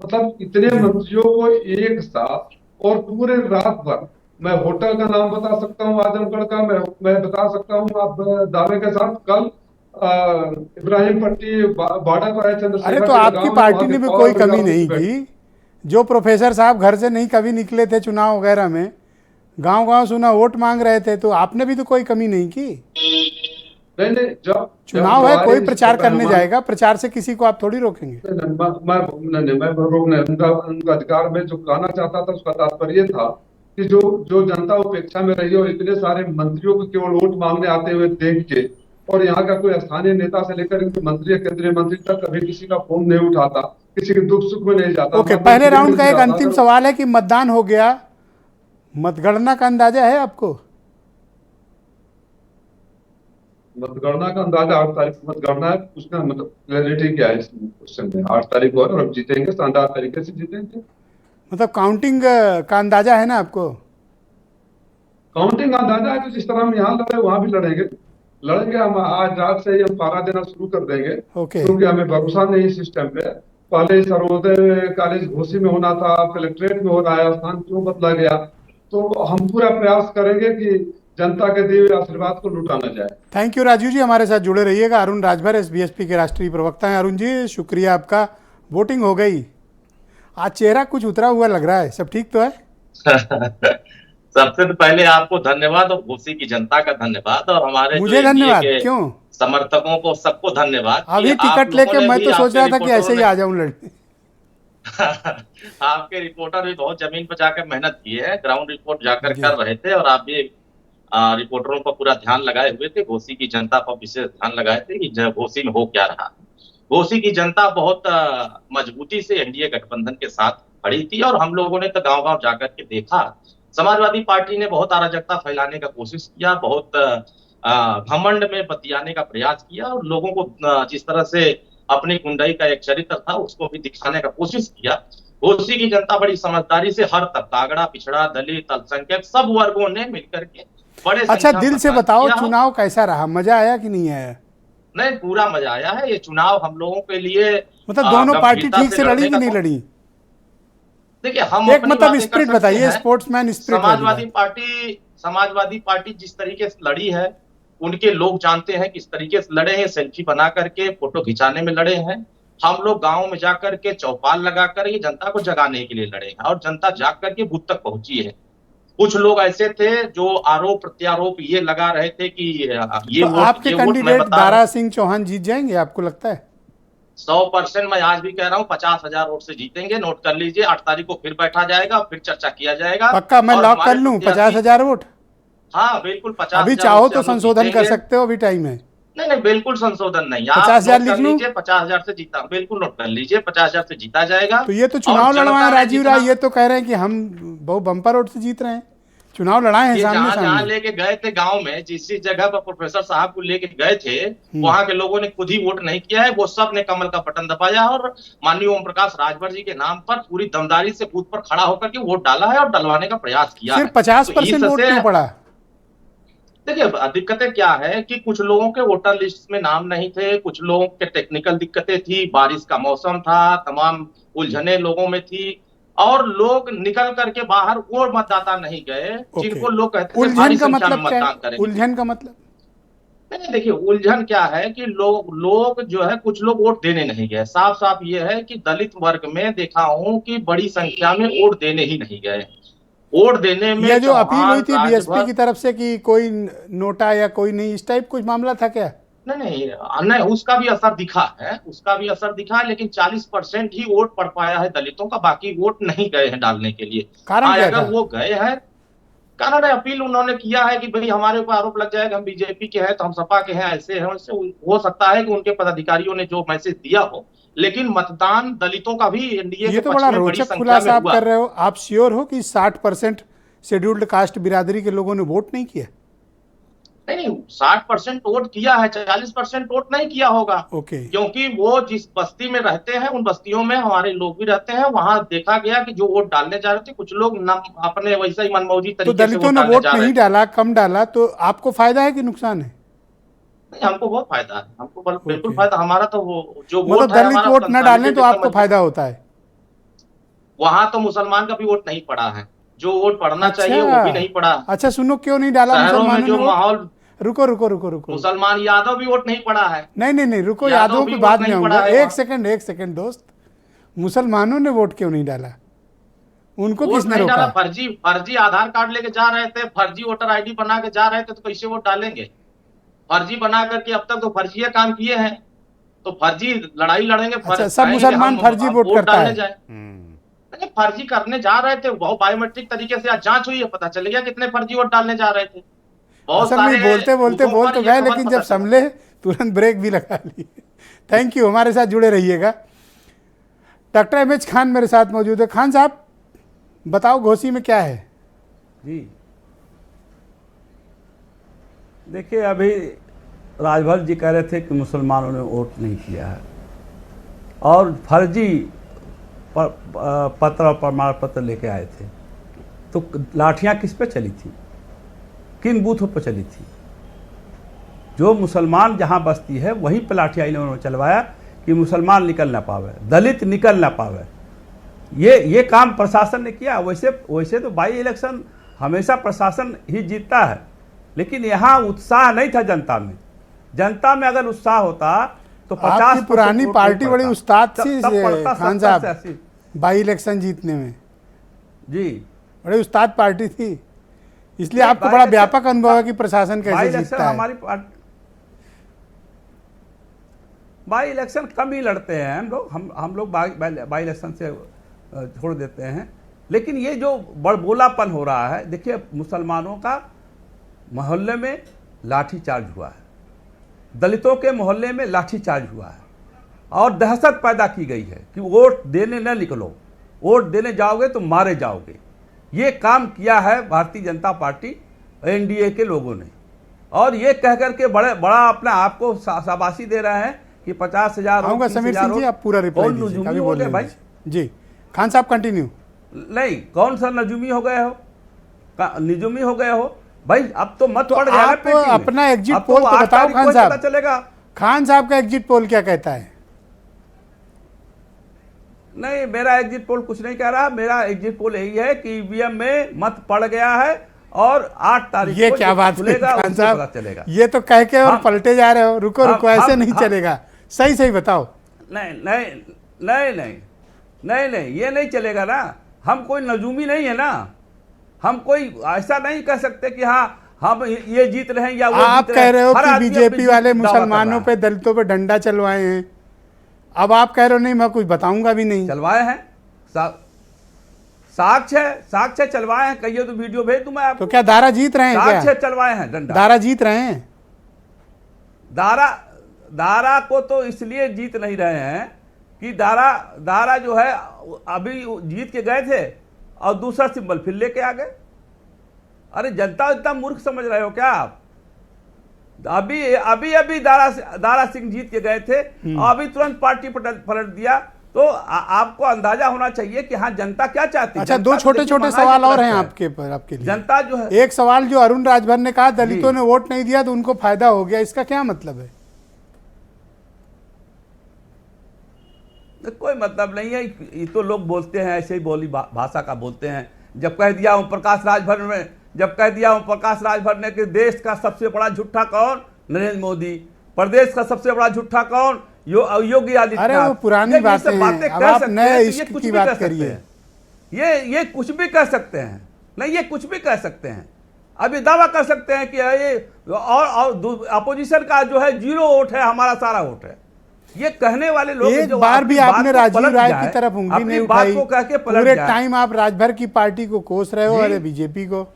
मतलब इतने मंत्रियों को एक साथ और पूरे रात भर, मैं होटल का नाम बता सकता हूँ आजमगढ़ का, मैं बता सकता हूँ आप दावे के साथ, कल इब्राहिम पट्टी बॉर्डर पर है चंद्रशेखर। अरे तो आपकी पार्टी ने भी कोई कमी नहीं की? जो प्रोफेसर साहब घर से नहीं कभी निकले थे चुनाव वगैरह में, गांव गांव सुना वोट मांग रहे थे, तो आपने भी तो कोई कमी नहीं की। नहीं, जब चुनाव है, कोई प्रचार करने जाएगा, प्रचार से किसी को आप थोड़ी रोकेंगे। मैं रोकने, उनका अधिकार में जो कहना चाहता था उसका तात्पर्य था कि जो जनता उपेक्षा में रही और इतने सारे मंत्रियों को केवल वोट मांगने आते हुए देख के, और यहाँ का कोई स्थानीय नेता से लेकर मंत्री, केंद्रीय मंत्री तक कभी किसी का फोन नहीं उठाता, किसी के दुख सुख में नहीं जाता। ओके, पहले राउंड का एक अंतिम सवाल है कि मतदान हो गया, मतगणना का अंदाजा है आपको? मतगणना का अंदाजा 8 तारीख को मतगणना है, उसका मतलब क्लैरिटी क्या है इस क्वेश्चन में। 8 तारीख को और अब जीतेंगे, शानदार तरीके से जीतेंगे। मतलब काउंटिंग का अंदाजा है ना आपको? काउंटिंग अंदाजा है, तो जिस तरह हम यहाँ लड़े वहां भी लड़ेंगे। हम आज रात से ही हम पारा देना शुरू कर देंगे, क्योंकि हमें भरोसा नहीं सिस्टम पे। पहले सर्वोदय कॉलेज घोसी में होना था, कलेक्ट्रेट में हो रहा है, स्थान क्यों बदला गया? तो हम पूरा प्रयास करेंगे कि जनता के दिए हुए आशीर्वाद को लुटा ना जाए। थैंक यू राजीव जी, हमारे साथ जुड़े रहिएगा। अरुण राजभर एसबीएसपी के राष्ट्रीय प्रवक्ता हैं। अरुण जी, शुक्रिया आपका। वोटिंग हो गई, आज चेहरा कुछ उतरा हुआ लग रहा है, सब ठीक तो है? सबसे तो पहले आपको धन्यवाद और घोसी की जनता का धन्यवाद, और हमारे मुझे धन्यवाद क्यों? समर्थकों को सबको धन्यवाद। अभी टिकट लेके मैं तो सोच रहा था कि ऐसे ही आ जाऊं लड़ने। आपके रिपोर्टर भी बहुत जमीन पर जाकर मेहनत की है, ग्राउंड रिपोर्ट जाकर कर रहे थे, और आप भी रिपोर्टरों पर पूरा ध्यान लगाए हुए थे, घोसी की जनता पर विशेष ध्यान लगाए थे कि घोसी में हो क्या रहा। घोसी की जनता बहुत मजबूती से एनडीए गठबंधन के साथ खड़ी थी, और हम लोगों ने तो गांव गांव जाकर के देखा। समाजवादी पार्टी ने बहुत अराजकता फैलाने का कोशिश किया, बहुत घमंड में बतियाने का प्रयास किया, और लोगों को जिस तरह से अपनी गुंडाई का एक चरित्र था उसको भी दिखाने का कोशिश किया। घोसी की जनता बड़ी समझदारी से हर तबका, अगड़ा पिछड़ा, दलित, अल्पसंख्यक, सब वर्गों ने मिलकर के बड़े। अच्छा, दिल से बताओ, चुनाव कैसा रहा? मजा आया कि नहीं आया? नहीं, पूरा मजा आया है। ये चुनाव हम लोगों के लिए, मतलब दोनों पार्टी ठीक से लड़ी कि नहीं लड़ी? देखिए, हम एक मतलब स्पिरिट बताइए, स्पोर्ट्समैन स्पिरिट। समाजवादी पार्टी जिस तरीके से लड़ी है, उनके लोग जानते हैं किस तरीके से लड़े हैं। सेल्फी बना करके फोटो खिंचाने में लड़े हैं। हम लोग गांव में जाकर के चौपाल लगाकर ये जनता को जगाने के लिए लड़े हैं, और जनता जाग करके बूथ तक पहुंची है। कुछ लोग ऐसे थे जो आरोप प्रत्यारोप ये लगा रहे थे कि ये तो आपके कैंडिडेट दारा सिंह चौहान जीत जाएंगे, आपको लगता है? 100% मैं आज भी कह रहा हूँ, 50,000 वोट से जीतेंगे। नोट कर लीजिए, 8 तारीख को फिर बैठा जाएगा, फिर चर्चा किया जाएगा। पक्का मैं लॉक कर लूं 50,000 वोट? हाँ बिल्कुल, 50,000। अभी चाहो तो संशोधन कर सकते हो, अभी टाइम है। नहीं, बिल्कुल संशोधन नहीं। आप 50,000 नोट लिख कर लूं? लीजिए, 50,000 से जीता, बिल्कुल नोट कर लीजिए, 50,000 से जीता जाएगा। तो ये तो और चुनाव जनता लड़वाए ने राजीव राय, जितना- ये तो कह रहे हैं कि हम बहु बम्पर वोट से जीत रहे हैं, चुनाव लड़ाए हैं ये सामने जहां जहां सामने। लेके गए थे गांव में, जिस जगह पर प्रोफेसर साहब को लेके गए थे, वहां के लोगों ने खुद ही वोट नहीं किया है, वो सब ने कमल का बटन दबाया और माननीय ओम प्रकाश राजभर जी के नाम पर पूरी दमदारी से बूथ पर खड़ा होकर के वोट डाला है और डलवाने का प्रयास किया है। सिर्फ 50% वोट क्यों पड़ा? देखिए, दिक्कतें क्या है कि कुछ लोगों के वोटर लिस्ट में नाम नहीं थे, कुछ लोगों के टेक्निकल दिक्कतें थी, बारिश का मौसम था, तमाम उलझने लोगों में थी और लोग निकल करके बाहर वो मतदाता नहीं गए जिनको लोग कहते थे उलझन भारी का संख्या में मतलब क्या मतदान है? करेंगे। उलझन का मतलब नहीं, देखिए, उलझन क्या है कि लोग जो है, कुछ लोग वोट देने नहीं गए। साफ साफ ये है कि दलित वर्ग में देखा हूं कि बड़ी संख्या में वोट देने ही नहीं गए। वोट देने में यह जो अपील हुई थी चौहान, बीएसपी राजभर, की तरफ से कि कोई नोटा या कोई नहीं, इस टाइप कुछ मामला था क्या? नहीं, उसका भी असर दिखा है, उसका भी असर दिखा है, लेकिन 40% ही वोट पड़ पाया है दलितों का, बाकी वोट नहीं गए हैं डालने के लिए। कारण क्या था? अगर वो गए हैं, कारण है, अपील उन्होंने किया है कि भाई हमारे ऊपर आरोप लग जाएगा, हम बीजेपी के हैं तो हम सपा के हैं, ऐसे हैं वैसे। हो सकता है कि उनके पदाधिकारियों ने जो मैसेज दिया हो, लेकिन मतदान दलितों का भी एनडीए ये के तो पक्ष बड़ा में बड़ी रोचक संख्या खुलासा में आप हुआ। कर रहे हो। आप श्योर हो कि 60% शेड्यूल्ड कास्ट बिरादरी के लोगों ने वोट नहीं किया? नहीं, 60% वोट किया है, 40% वोट नहीं किया होगा। ओके। क्योंकि वो जिस बस्ती में रहते हैं, उन बस्तियों में हमारे लोग भी रहते हैं, वहां देखा गया कि जो वोट डालने जा रहे थे, कुछ लोग अपने वैसा ही मनमौजी तो तरीके से दलितों वोट ने डालने वोट जा रहे नहीं थे। डाला, कम डाला, तो आपको फायदा है कि नुकसान है? नहीं, हमको बहुत फायदा है, हमको बिल्कुल फायदा। हमारा तो वो जो मतलब वोट है दलित हमारा, वोट न डालें तो आपको फायदा होता है? वहां तो मुसलमान का भी वोट नहीं पड़ा है, जो वोट पड़ना चाहिए वो भी नहीं पड़ा। अच्छा, सुनो, क्यों नहीं डाला शहरों में मुसलमानों जो ने वोट? माहौल, रुको। मुसलमान यादव भी वोट नहीं पड़ा है। नहीं, रुको, यादव यादवों भी पे वोट बाद में नहीं आऊंगा। पड़ा है एक सेकंड दोस्त, मुसलमानों ने वोट क्यों नहीं डाला? उनको वोट किसने नहीं रोका? डाला, फर्जी आधार कार्ड लेके जा रहे थे, फर्जी वोटर आईडी बना के जा रहे थे, तो कैसे वोट डालेंगे? फर्जी बना करके अब तक तो फर्जी काम किए हैं, तो फर्जी लड़ाई लड़ेंगे। अच्छा, सब मुसलमान फर्जी वोट करता है? नहीं, फर्जी करने जा रहे थे, बहुत बायोमेट्रिक तरीके से आज जांच हुई है, पता चल गया कितने फर्जी वोट डालने जा रहे थे। बहुत असल में बोलते बोल तो गए, लेकिन जब समझे संभले तुरंत ब्रेक भी लगा लिए। थैंक यू, हमारे साथ जुड़े रहिएगा। डॉक्टर एमएच खान मेरे साथ मौजूद है। खान साहब, बताओ घोसी में क्या है? जी देखिए, अभी राजभर जी कह रहे थे कि मुसलमानों ने वोट नहीं किया है और फर्जी पत्र और प्रमाण पत्र लेके आए थे, तो लाठियां किस पे चली थी, किन बूथों पर चली थी? जो मुसलमान जहां बस्ती है वहीं पर लाठियां इन्होंने चलवाया कि मुसलमान निकल ना पावे, दलित निकल ना पावे। ये काम प्रशासन ने किया। वैसे तो बाई इलेक्शन हमेशा प्रशासन ही जीतता है, लेकिन यहाँ उत्साह नहीं था जनता में। जनता में अगर उत्साह होता तो 50 पुरानी पार्टी बड़ी उस्ताद थी खान साहब बाई इलेक्शन जीतने में। जी, बड़ी उस्ताद पार्टी थी, इसलिए आपको बड़ा व्यापक अनुभव है कि प्रशासन कैसे जीतता है। हमारी बाई इलेक्शन कम ही लड़ते हैं हम लोग बाई इलेक्शन से छोड़ देते हैं। लेकिन ये जो बड़बोलापन हो रहा है, देखिए, मुसलमानों का मोहल्ले में लाठीचार्ज हुआ है, दलितों के मोहल्ले में लाठीचार्ज हुआ है और दहशत पैदा की गई है कि वोट देने न निकलो, वोट देने जाओगे तो मारे जाओगे। ये काम किया है भारतीय जनता पार्टी एनडीए के लोगों ने, और ये कह करके बड़ा अपना आपको शाबाशी दे रहे हैं कि 50,000। आऊंगा समीर सिंह जी, आप पूरा रिप्लाई दीजिए, कभी बोल भाई जी। खान साहब कंटिन्यू। नहीं, कौन सा नजूमी हो गए हो, निजुमी हो गए हो भाई? अब तो मत पड़ गया आप अपना एग्जिट पोल तो बताओ खान साहब। चलेगा खान साहब का एग्जिट पोल क्या कहता है? नहीं, मेरा एग्जिट पोल कुछ नहीं कह रहा। मेरा एग्जिट पोल यही है कि ईवीएम में मत पड़ गया है और 8 तारीख ये क्या बात है खान साहब? ये तो कह के और पलटे जा रहे हो। रुको, ऐसे नहीं चलेगा। सही बताओ। नहीं, ये नहीं चलेगा ना। हम कोई नजूमी नहीं है ना, हम कोई ऐसा नहीं कह सकते कि हाँ हम ये जीत रहे हैं या वो आप कह रहे हो कि बीजेपी वाले मुसलमानों पे, दलितों पे डंडा चलवाए हैं। अब आप कह रहे हो नहीं, मैं कुछ बताऊंगा भी नहीं। चलवाए हैं, साक्ष्य चलवाए हैं। कहिए तो वीडियो भेज दूं मैं आपको। तो क्या दारा जीत रहे हैं? क्या साक्ष्य चलवाए हैं, डंडा दारा जीत रहे हैं? दारा को तो इसलिए जीत नहीं रहे हैं कि दारा जो है अभी जीत के गए थे और दूसरा सिंबल फिर लेके आ गए। अरे जनता इतना मूर्ख समझ रहे हो क्या आप? अभी दारा सिंह जीत के गए थे और अभी तुरंत पार्टी पलट दिया। तो आपको अंदाजा होना चाहिए कि हाँ जनता क्या चाहती है। अच्छा, दो छोटे छोटे सवाल और हैं आपके लिए। जनता जो है, एक सवाल जो अरुण राजभर ने कहा दलितों ने वोट नहीं दिया तो उनको फायदा हो गया, इसका क्या मतलब है? कोई मतलब नहीं है, ये तो लोग बोलते हैं, ऐसे ही बोली भाषा का बोलते हैं। जब कह दिया ओम प्रकाश राजभर ने कि देश का सबसे बड़ा झूठा कौन? नरेंद्र मोदी। प्रदेश का सबसे बड़ा झूठा कौन? योगी आदित्यनाथ। अरे वो पुरानी बातें हैं, अब आप नए इश्क की बात करिए। ये कुछ भी कह सकते हैं, नहीं ये कुछ भी कह सकते हैं। अभी दावा कर सकते हैं कि ये और अपोजिशन का जो है 0 वोट है, हमारा सारा वोट है। ये कहने वाले लोग एक बार भी आपने राजीव राय की तरफ उंगली नहीं उठाई। पूरे टाइम आप राजभर की पार्टी को कोस रहे हो, अरे बीजेपी को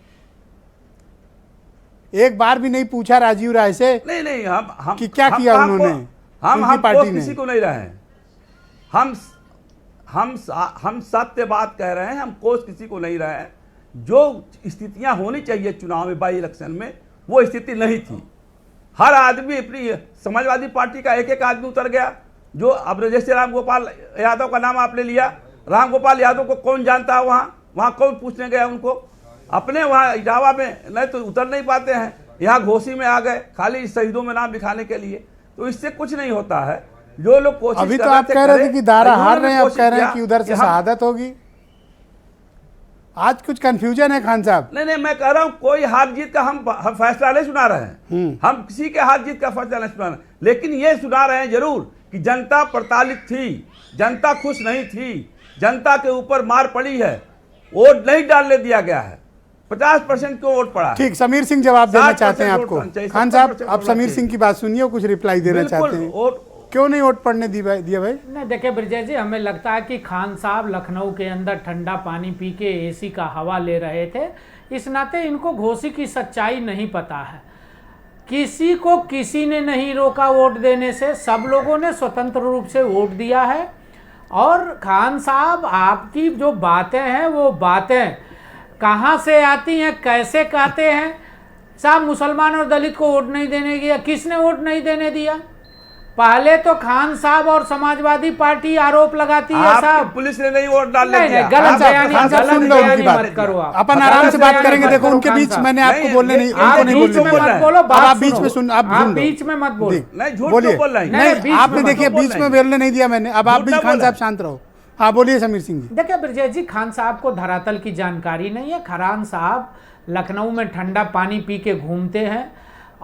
एक बार भी नहीं पूछा राजीव राय से? नहीं हम कि क्या किया उन्होंने? हम पार्टी किसी को नहीं रहे हैं। हम सत्य बात कह रहे हैं, हम कोस किसी को नहीं रहे हैं। जो स्थितियां होनी चाहिए चुनाव में, बाई इलेक्शन में, वो स्थिति नहीं थी। हर आदमी अपनी समाजवादी पार्टी का एक आदमी उतर गया। जो अब जैसे रामगोपाल यादव का नाम आपने लिया, रामगोपाल यादव को कौन जानता है? वहाँ कौन पूछने गया उनको? अपने वहाँ इटावा में नहीं तो उतर नहीं पाते हैं, यहाँ घोसी में आ गए खाली शहीदों में नाम लिखाने के लिए। तो इससे कुछ नहीं होता है। जो लोग कोशिश अभी तो आप कह रहे थे कि दारा हार रहे हैं, आप कह रहे हैं कि उधर से शहादत होगी। आज कुछ कंफ्यूजन है खान साहब। नहीं मैं कह रहा हूँ कोई हार जीत का हम फैसला नहीं सुना रहे हैं। हम किसी के हार जीत का फैसला नहीं सुना रहे, लेकिन ये सुना रहे हैं जरूर कि जनता प्रताड़ित थी, जनता खुश नहीं थी, जनता के ऊपर मार पड़ी है, वोट नहीं डालने दिया गया है। 50% क्यों वोट पड़ा? ठीक, समीर सिंह जवाब देना चाहते हैं आपको। खान साहब, आप समीर सिंह की बात सुनिए, कुछ रिप्लाई देना चाहते हैं। क्यों नहीं वोट पड़ने दिया भाई? नहीं, देखिए ब्रजेश जी, हमें लगता है कि खान साहब लखनऊ के अंदर ठंडा पानी पी के एसी का हवा ले रहे थे। इस नाते इनको घोसी की सच्चाई नहीं पता है। किसी को किसी ने नहीं रोका वोट देने से, सब लोगों ने स्वतंत्र रूप से वोट दिया है। और खान साहब, आपकी जो बातें हैं वो बातें कहाँ से आती हैं, कैसे कहते हैं? साहब, मुसलमान और दलित को वोट नहीं देने दिया, किसने वोट नहीं देने दिया? पहले तो खान साहब और समाजवादी पार्टी आरोप लगाती है साहब पुलिस ने नहीं वोट डालने दिया। गलत बयानी मत करो आप। अपन आराम से बात करेंगे। देखो उनके बीच मैंने आपको बोलने नहीं, उनको नहीं बोलने। आप बीच में सुन, आप बीच में मत बोलो। बोलिए। नहीं, आपने देखिए बीच में बोलने नहीं दिया मैंने। अब आप भी खान साहब शांत रहो। हाँ बोलिए समीर सिंह जी। देखिए ब्रजेश जी, खान साहब को धरातल की जानकारी नहीं है। खान साहब लखनऊ में ठंडा पानी पी के घूमते हैं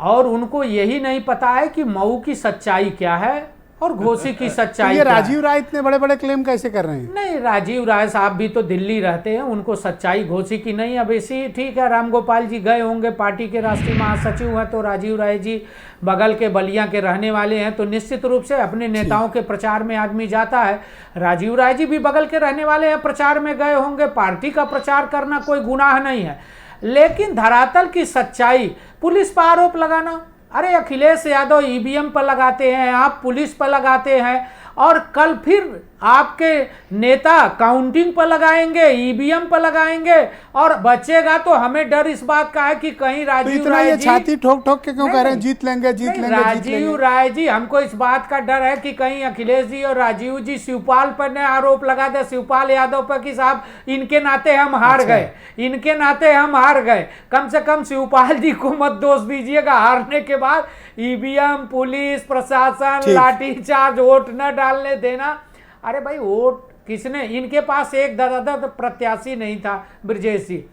और उनको यही नहीं पता है कि मऊ की सच्चाई क्या है और घोसी की सच्चाई। ये राजीव राय इतने बड़े बड़े क्लेम कैसे कर रहे हैं? नहीं, राजीव राय साहब भी तो दिल्ली रहते हैं, उनको सच्चाई घोसी की नहीं। अब इसी ठीक है, रामगोपाल जी गए होंगे, पार्टी के राष्ट्रीय महासचिव हैं, तो राजीव राय जी बगल के बलिया के रहने वाले हैं, तो निश्चित रूप से अपने नेताओं के प्रचार में आदमी जाता है। राजीव राय जी भी बगल के रहने वाले हैं, प्रचार में गए होंगे। पार्टी का प्रचार करना कोई गुनाह नहीं है, लेकिन धरातल की सच्चाई, पुलिस पर आरोप लगाना, अरे अखिलेश यादव ईवीएम पर लगाते हैं, आप पुलिस पर लगाते हैं, और कल फिर आपके नेता काउंटिंग पर लगाएंगे, ईवीएम पर लगाएंगे, और बचेगा तो हमें डर इस बात का है कि कहीं राजीव राय जी छाती ठोक ठोक के क्यों कह रहे हैं जीत लेंगे जीत लेंगे? राजीव राय जी, हमको इस बात का डर है कि कहीं अखिलेश जी और राजीव जी शिवपाल पर ने आरोप लगा दे, शिवपाल यादव पर, कि साहब इनके नाते हम हार गए, इनके नाते हम हार गए। कम से कम शिवपाल जी को मत दोष दीजिएगा। हारने के बाद ईवीएम, पुलिस प्रशासन, लाठीचार्ज, वोट न डालने देना। अरे भाई, वोट किसने? इनके पास एक दरदर प्रत्याशी नहीं था ब्रजेश जी।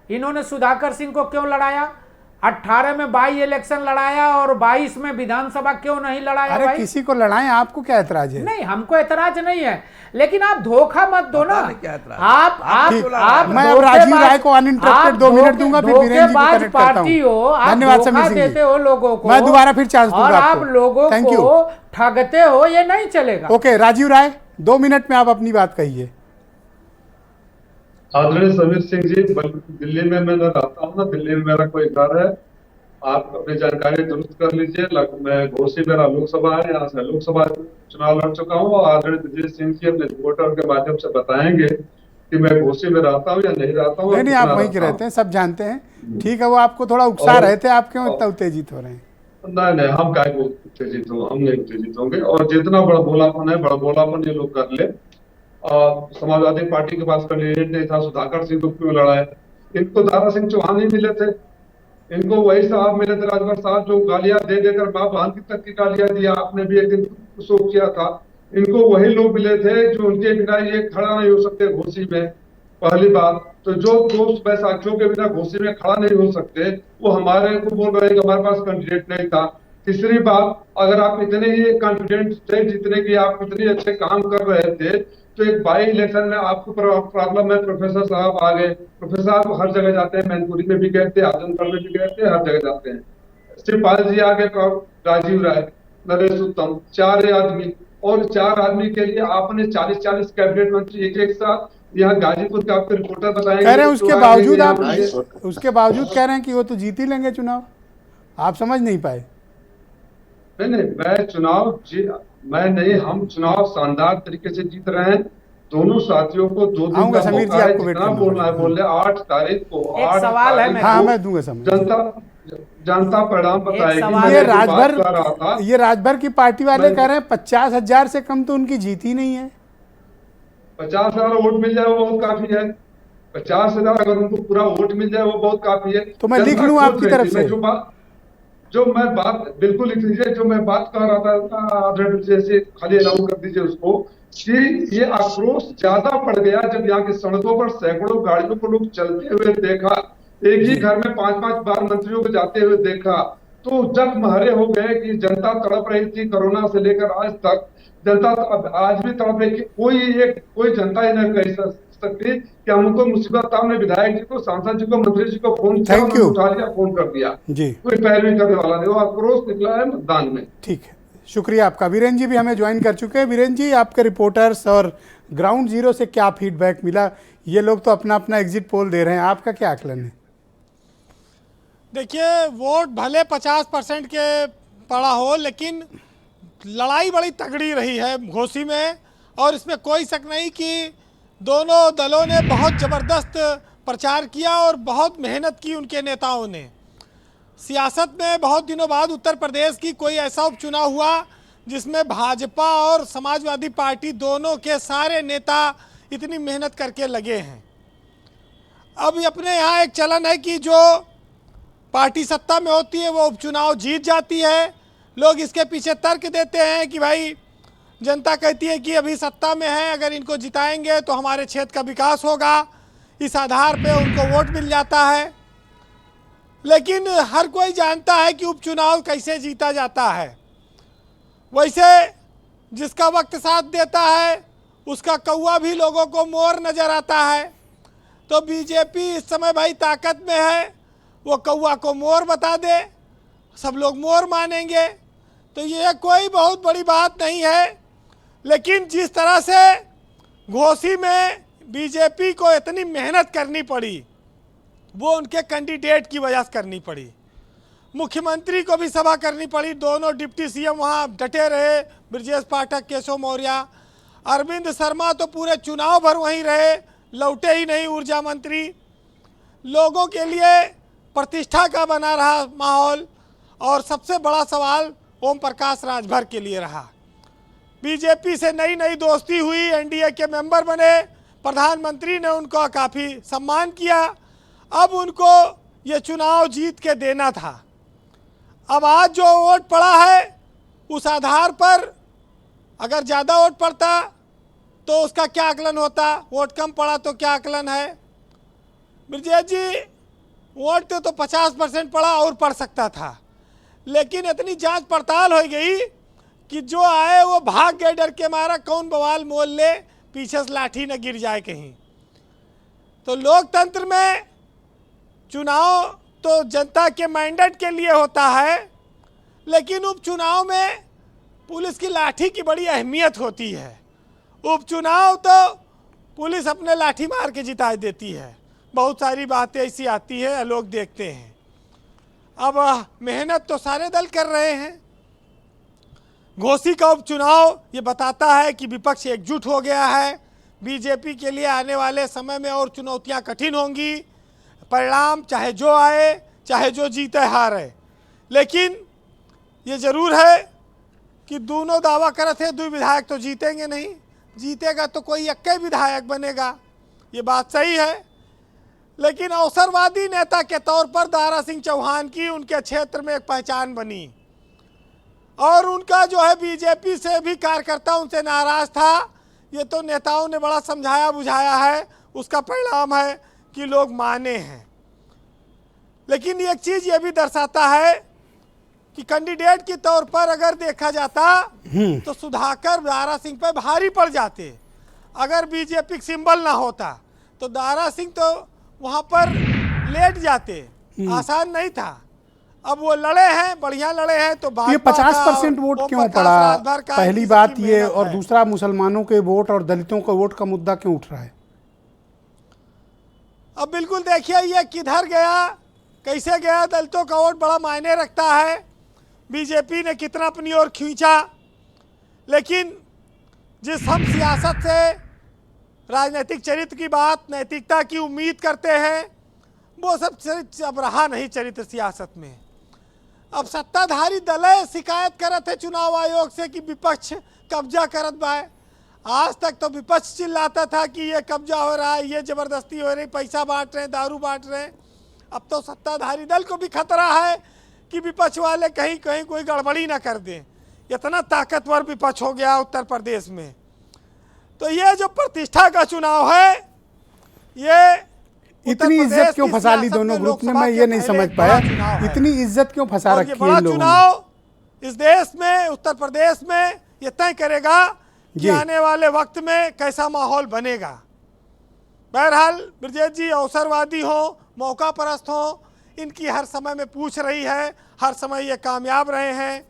इन्होंने सुधाकर सिंह को क्यों लड़ाया? 18 में बाई इलेक्शन लड़ाया और 22 में विधानसभा क्यों नहीं लड़ाया? अरे भाई, किसी को लड़ाएं, आपको क्या ऐतराज है? नहीं, हमको ऐतराज नहीं है, लेकिन आप धोखा मत दो ना। आप मैं अब राजीव राय को अनइंटरप्टेड 2 मिनट दूंगा, फिर वीरेंद्र जी को कनेक्ट करता हूं। धन्यवाद समीर सिंह देते हो लोगों को, मैं दोबारा फिर चांस दूंगा आपको। आप लोगों को ठगते हो, ये नहीं चलेगा। ओके राजीव राय, 2 मिनट में आप अपनी बात कहिए। आदरणीय समीर सिंह जी, दिल्ली में मैं रहता हूँ ना, दिल्ली में मेरा कोई घर है। आप अपनी जानकारी दुरुस्त कर लीजिए। मैं घोसी मेरा लोकसभा है, यहाँ से लोकसभा चुनाव लड़ चुका हूँ और आदरणीय ब्रजेश सिंह जी अपने रिपोर्टर के माध्यम से बताएंगे कि मैं घोसी में रहता हूँ या नहीं रहता हूँ। नहीं, आप वहीं के रहते हैं, सब जानते हैं। ठीक है, वो आपको थोड़ा उकसा रहे थे, आप क्यों इतना उत्तेजित हो रहे हैं? नहीं, हम काय को उत्तेजित हो, हम नहीं उत्तेजित होंगे। और जितना बड़ा बोलापन है, बड़ा बोलापन ये लोग कर ले। और समाजवादी पार्टी के पास कैंडिडेट नहीं था, सुधाकर सिंह को क्यों लड़ा है? इनको दारा सिंह चौहान ही मिले थे, इनको वही साहब मिले थे, राजभर साहब, जो गालियां दे देकर मां बहन की तक की गालियां दिया। आपने भी एक दिन शो किया था। इनको वही लोग मिले थे जो उनके बिना ये खड़ा नहीं हो सकते घोसी में। पहली बात तो जो दोस्त बैसाखियों के बिना घोसी में खड़ा नहीं हो सकते, वो हमारे को बोल रहे हैं कि हमारे पास कैंडिडेट नहीं था। तीसरी बात, अगर आप इतने ही कॉन्फिडेंट थे, जितने की आप इतने अच्छे काम कर रहे थे, तो एक बाई इलेक्शन में आपको प्रॉब्लम है। प्रोफेसर साहब आ गए, प्रोफेसर साहब हर जगह जाते हैं, मैनपुरी में भी गए थे, आजमगढ़ में भी गए थे, हर जगह जाते हैं। शिवपाल जी आ गए, राजीव राय, नरेश उत्तम, 4 आदमी, और 4 आदमी के लिए आपने 40-40 कैबिनेट मंत्री एक साथ। यहाँ गाजीपुर का आपको रिपोर्टर बताएंगे, कह रहे हैं उसके बावजूद आप उसके बावजूद कह रहे हैं कि वो तो जीत ही लेंगे चुनाव। आप समझ नहीं पाए? नहीं, हम चुनाव शानदार तरीके से जीत रहे हैं। दोनों साथियों को 2 दिन का समीर जी, मौका है, आपको जितना बोलना है बोल ले। 8 तारीख को, एक सवाल है, हाँ मैं दूंगा समय। जनता परिणाम बताएगी। ये राजभर की पार्टी वाले कह रहे हैं 50,000 से कम तो उनकी जीत ही नहीं है। 50,000 वोट मिल जाए वो बहुत काफी है। 50,000 अगर उनको पूरा वोट मिल जाए वो बहुत काफी है। तो मैं लिख लूं आपकी तरफ से? जो मैं बात बिल्कुल लिख लीजिए, जो मैं बात कर रहा था, जैसे खाली अलाउ कर दीजिए उसको, कि ये आक्रोश ज्यादा पड़ गया जब यहाँ की सड़कों पर सैकड़ों गाड़ियों को लोग चलते हुए देखा, एक ही घर में 5-5 बार मंत्रियों को जाते हुए देखा, तो जख्म हरे हो गए कि जनता तड़प रही थी कोरोना से लेकर आज तक। जनता आज भी तड़प रही, कोई जनता ही नहीं कह सकती कि हमको मुसीबत सामने विधायक जी को, सांसद जी को, मंत्री जी को फोन किया, उठा लिया, फोन कर दिया जी, कोई पैरवी करने वाला नहीं। वो आक्रोश निकला है मतदान में। ठीक है, शुक्रिया आपका। वीरेंद्र जी भी हमें ज्वाइन कर चुके हैं। वीरेंद्र जी, आपके रिपोर्टर्स और ग्राउंड जीरो से क्या फीडबैक मिला? ये लोग तो अपना अपना एग्जिट पोल दे रहे हैं, आपका क्या आकलन है? देखिए, वोट भले 50% के पड़ा हो, लेकिन लड़ाई बड़ी तगड़ी रही है घोसी में, और इसमें कोई शक नहीं कि दोनों दलों ने बहुत ज़बरदस्त प्रचार किया और बहुत मेहनत की उनके नेताओं ने। सियासत में बहुत दिनों बाद उत्तर प्रदेश की कोई ऐसा उपचुनाव हुआ जिसमें भाजपा और समाजवादी पार्टी दोनों के सारे नेता इतनी मेहनत करके लगे हैं। अब अपने यहाँ एक चलन है कि जो पार्टी सत्ता में होती है वो उपचुनाव जीत जाती है। लोग इसके पीछे तर्क देते हैं कि भाई जनता कहती है कि अभी सत्ता में है, अगर इनको जिताएंगे तो हमारे क्षेत्र का विकास होगा, इस आधार पे उनको वोट मिल जाता है। लेकिन हर कोई जानता है कि उपचुनाव कैसे जीता जाता है। वैसे जिसका वक्त साथ देता है उसका कौवा भी लोगों को मोर नज़र आता है। तो बीजेपी इस समय भाई ताकत में है, वो कौवा को मोर बता दे, सब लोग मोर मानेंगे, तो ये कोई बहुत बड़ी बात नहीं है। लेकिन जिस तरह से घोसी में बीजेपी को इतनी मेहनत करनी पड़ी, वो उनके कैंडिडेट की वजह से करनी पड़ी। मुख्यमंत्री को भी सभा करनी पड़ी, दोनों डिप्टी सीएम वहाँ डटे रहे, ब्रजेश पाठक, केशव मौर्य। अरविंद शर्मा तो पूरे चुनाव भर वहीं रहे, लौटे ही नहीं ऊर्जा मंत्री। लोगों के लिए प्रतिष्ठा का बना रहा माहौल, और सबसे बड़ा सवाल ओम प्रकाश राजभर के लिए रहा। बीजेपी से नई नई दोस्ती हुई, एनडीए के मेंबर बने, प्रधानमंत्री ने उनका काफ़ी सम्मान किया। अब उनको ये चुनाव जीत के देना था। अब आज जो वोट पड़ा है उस आधार पर अगर ज़्यादा वोट पड़ता तो उसका क्या आकलन होता, वोट कम पड़ा तो क्या आकलन है? ब्रजेश जी, वोट तो 50% पड़ा और पड़ सकता था, लेकिन इतनी जांच पड़ताल हो गई कि जो आए वो भाग गए डर के मारा, कौन बवाल मोल ले, पीछे से लाठी न गिर जाए कहीं। तो लोकतंत्र में चुनाव तो जनता के मैंडेट के लिए होता है, लेकिन उपचुनाव में पुलिस की लाठी की बड़ी अहमियत होती है। उपचुनाव तो पुलिस अपने लाठी मार के जिता देती है, बहुत सारी बातें ऐसी आती है, लोग देखते हैं। अब मेहनत तो सारे दल कर रहे हैं। घोसी का उपचुनाव ये बताता है कि विपक्ष एकजुट हो गया है। बीजेपी के लिए आने वाले समय में और चुनौतियां कठिन होंगी। परिणाम चाहे जो आए, चाहे जो जीते हारे, लेकिन ये जरूर है कि दोनों दावा करते हैं 2 विधायक तो जीतेंगे नहीं। जीतेगा तो कोई एक ही विधायक बनेगा, ये बात सही है। लेकिन अवसरवादी नेता के तौर पर दारा सिंह चौहान की उनके क्षेत्र में एक पहचान बनी और उनका जो है बीजेपी से भी कार्यकर्ता उनसे नाराज था। ये तो नेताओं ने बड़ा समझाया बुझाया है, उसका परिणाम है कि लोग माने हैं। लेकिन एक चीज़ ये भी दर्शाता है कि कैंडिडेट के तौर पर अगर देखा जाता तो सुधाकर दारा सिंह पर भारी पड़ जाते। अगर बीजेपी सिंबल ना होता तो दारा सिंह तो वहाँ पर लेट जाते, आसान नहीं था। अब वो लड़े हैं, बढ़िया लड़े हैं। तो ये 50% वोट क्यों पड़ा, पहली बात ये, और दूसरा मुसलमानों के वोट और दलितों के वोट का मुद्दा क्यों उठ रहा है? अब बिल्कुल देखिए ये किधर गया, कैसे गया। दलितों का वोट बड़ा मायने रखता है। बीजेपी ने कितना अपनी ओर खींचा, लेकिन जिस हम सियासत से राजनीतिक चरित्र की बात, नैतिकता की उम्मीद करते हैं, वो सब चरित्र अब रहा नहीं चरित्र सियासत में। अब सत्ताधारी दल शिकायत करत है चुनाव आयोग से कि विपक्ष कब्जा करत बाय। आज तक तो विपक्ष चिल्लाता था कि ये कब्जा हो रहा है, ये जबरदस्ती हो रही, पैसा बांट रहे हैं, दारू बांट रहे हैं। अब तो सत्ताधारी दल को भी खतरा है कि विपक्ष वाले कहीं कहीं कोई गड़बड़ी ना कर दें। इतना ताकतवर विपक्ष हो गया उत्तर प्रदेश में। तो ये जो प्रतिष्ठा का चुनाव है, ये इतनी इज्जत क्यों फंसा ली दोनों ग्रुप में, मैं ये नहीं समझ पाया। इतनी इज्जत क्यों फंसा रखी है इन लोगों ने? चुनाव इस देश में, उत्तर प्रदेश में ये तय करेगा कि आने वाले वक्त में कैसा माहौल बनेगा। बहरहाल ब्रजेश जी अवसरवादी हो, मौका परस्त हो, इनकी हर समय में पूछ रही है, हर समय ये कामयाब रहे हैं।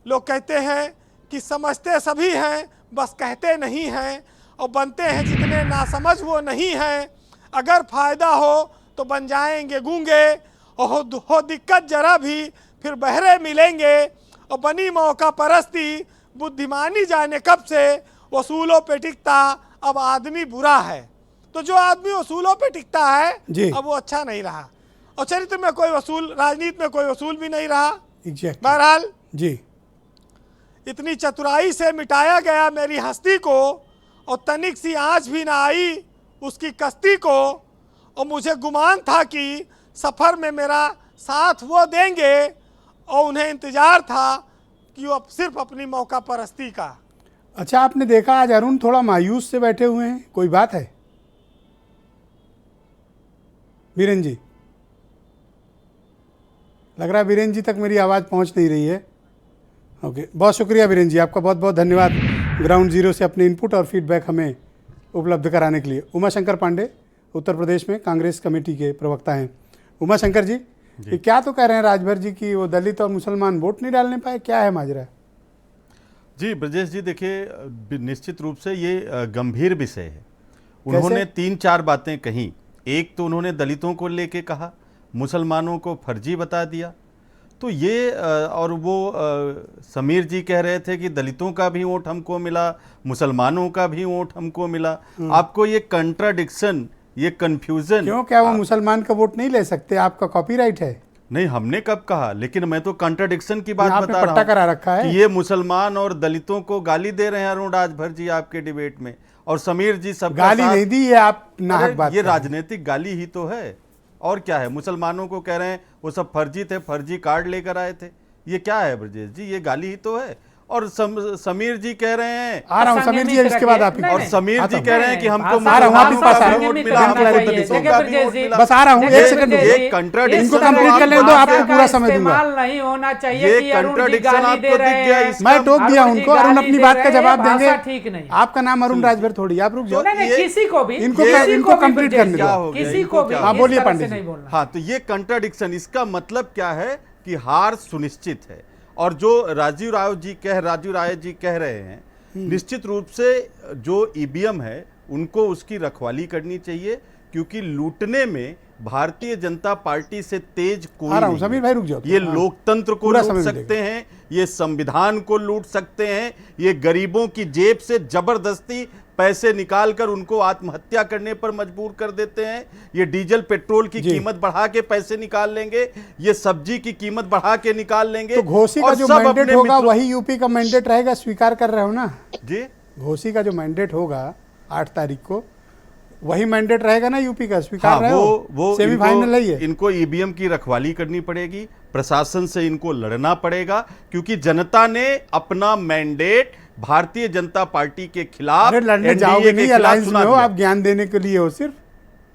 लोग कहते हैं कि समझते सभी हैं, बस कहते नहीं हैं, और बनते हैं जितने नासमझ वो नहीं हैं। अगर फ़ायदा हो तो बन जाएंगे गूंगे, और हो दिक्कत जरा भी फिर बहरे मिलेंगे। और बनी मौका परस्ती बुद्धिमानी जाने कब से, वसूलों पे टिकता अब आदमी बुरा है। तो जो आदमी वसूलों पे टिकता है अब वो अच्छा नहीं रहा, और चरित्र में कोई वसूल, राजनीति में कोई वसूल भी नहीं रहा। बहरहाल जी इतनी चतुराई से मिटाया गया मेरी हस्ती को, और तनिक सी आँच भी ना आई उसकी कश्ती को। और मुझे गुमान था कि सफ़र में मेरा साथ वो देंगे, और उन्हें इंतज़ार था कि वो सिर्फ अपनी मौका परस्ती का। अच्छा, आपने देखा आज अरुण थोड़ा मायूस से बैठे हुए हैं, कोई बात है बीरेन जी? लग रहा है बीरेन जी तक मेरी आवाज़ पहुंच नहीं रही है। ओके, बहुत शुक्रिया बीरेन जी, आपका बहुत बहुत धन्यवाद ग्राउंड जीरो से अपने इनपुट और फीडबैक हमें उपलब्ध कराने के लिए। उमाशंकर पांडे उत्तर प्रदेश में कांग्रेस कमेटी के प्रवक्ता हैं। उमाशंकर जी, ये क्या तो कह रहे हैं राजभर जी कि वो दलित और मुसलमान वोट नहीं डालने पाए, क्या है माजरा? जी ब्रजेश जी, देखिए निश्चित रूप से ये गंभीर विषय है। उन्होंने 3-4 बातें कही। एक तो उन्होंने दलितों को लेके कहा, मुसलमानों को फर्जी बता दिया। तो ये और वो समीर जी कह रहे थे कि दलितों का भी वोट हमको मिला, मुसलमानों का भी वोट हमको मिला। आपको ये कंट्राडिक्शन, ये कंफ्यूजन क्यों? क्या वो मुसलमान का वोट नहीं ले सकते? आपका कॉपीराइट है। नहीं, हमने कब कहा, लेकिन मैं तो कंट्राडिक्शन की बात बता रहा हूं करा रखा है कि ये मुसलमान और दलितों को गाली दे रहे हैं अरुण राजभर जी आपके डिबेट में, और समीर जी सब गाली नहीं दी है, आप नाहक बात ये राजनीतिक गाली ही तो है। और क्या है? मुसलमानों को कह रहे हैं वो सब फर्जी थे, फर्जी कार्ड लेकर आए थे। ये क्या है ब्रजेश जी? ये गाली ही तो है। और समीर जी कह रहे हैं, आ रहा हूं समीर जी, इसके बाद आप, और समीर जी कह रहे हैं कि हमको बस आ रहा हूं, एक सेकंड, ये कंट्राडिक्शन इनको कंप्लीट कर लेने दो, आपको पूरा समय दूंगा। नहीं होना चाहिए ये कंट्राडिक्शन आपको दिख गया, मैं टोक दिया उनको, अरुण अपनी बात का जवाब देंगे। ठीक नहीं, आपका नाम अरुण राजभर थोड़ी, आप रुक जाओ। किसी को भी इनको कंप्लीट करने दो, किसी को भी। हाँ बोलिए पांडे जी। हाँ, तो ये कंट्राडिक्शन, इसका मतलब क्या है कि हार सुनिश्चित है। और जो राजीव राय जी कह रहे हैं, निश्चित रूप से जो ईवीएम है उनको उसकी रखवाली करनी चाहिए, क्योंकि लूटने में भारतीय जनता पार्टी से तेज कोई आ रहा हूं, नहीं समीर है। भाई रुक जाओ। ये हाँ। लोकतंत्र को पूरा लूट समय सकते हैं, ये संविधान को लूट सकते हैं, ये गरीबों की जेब से जबरदस्ती पैसे निकालकर उनको आत्महत्या करने पर मजबूर कर देते हैं। ये डीजल पेट्रोल की कीमत बढ़ा के पैसे निकाल लेंगे, ये सब्जी की कीमत बढ़ा के निकाल लेंगे। तो घोसी का और जो सब मैंडेट अपने होगा मित्रों- वही यूपी का मैंडेट रहेगा, स्वीकार कर रहे हो ना जी? घोसी का जो मैंडेट होगा 8 तारीख को वही मैंडेट रहेगा ना यूपी का, स्वीकार हाँ, रहे हो? वो सेमीफाइनल ही है। इनको ईवीएम की रखवाली करनी पड़ेगी, प्रशासन से इनको लड़ना पड़ेगा, क्योंकि जनता ने अपना मैंडेट भारतीय जनता पार्टी के खिलाफ, अरे लड़ने एनडीए जाओगे के नहीं, खिलाफ अलायंस चुना में हो, दिया। आप ज्ञान देने के लिए हो सिर्फ,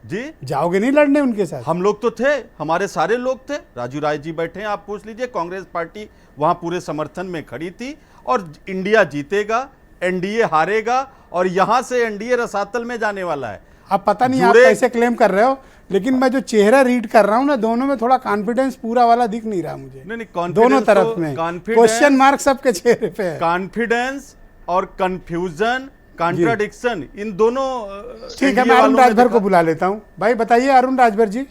जी जाओगे नहीं लड़ने उनके साथ? हम लोग तो थे, हमारे सारे लोग थे, राजू राय जी बैठे हैं, आप पूछ लीजिए। कांग्रेस पार्टी वहां पूरे समर्थन में खड़ी थी। और इंडिया जीतेगा, एनडीए हारेगा, और यहां से एनडीए रसातल में जाने वाला है। अब पता नहीं आप कैसे क्लेम कर रहे हो, लेकिन मैं जो चेहरा रीड कर रहा हूं ना, दोनों में थोड़ा कॉन्फिडेंस पूरा वाला दिख नहीं रहा मुझे। नहीं, दोनों तरफ में क्वेश्चन मार्क सबके चेहरे पे है। कॉन्फिडेंस और कंफ्यूजन, कॉन्ट्राडिक्शन, इन दोनों ठीक है, मैं अरुण राजभर को बुला लेता हूं। भाई बताइए अरुण राजभर जी।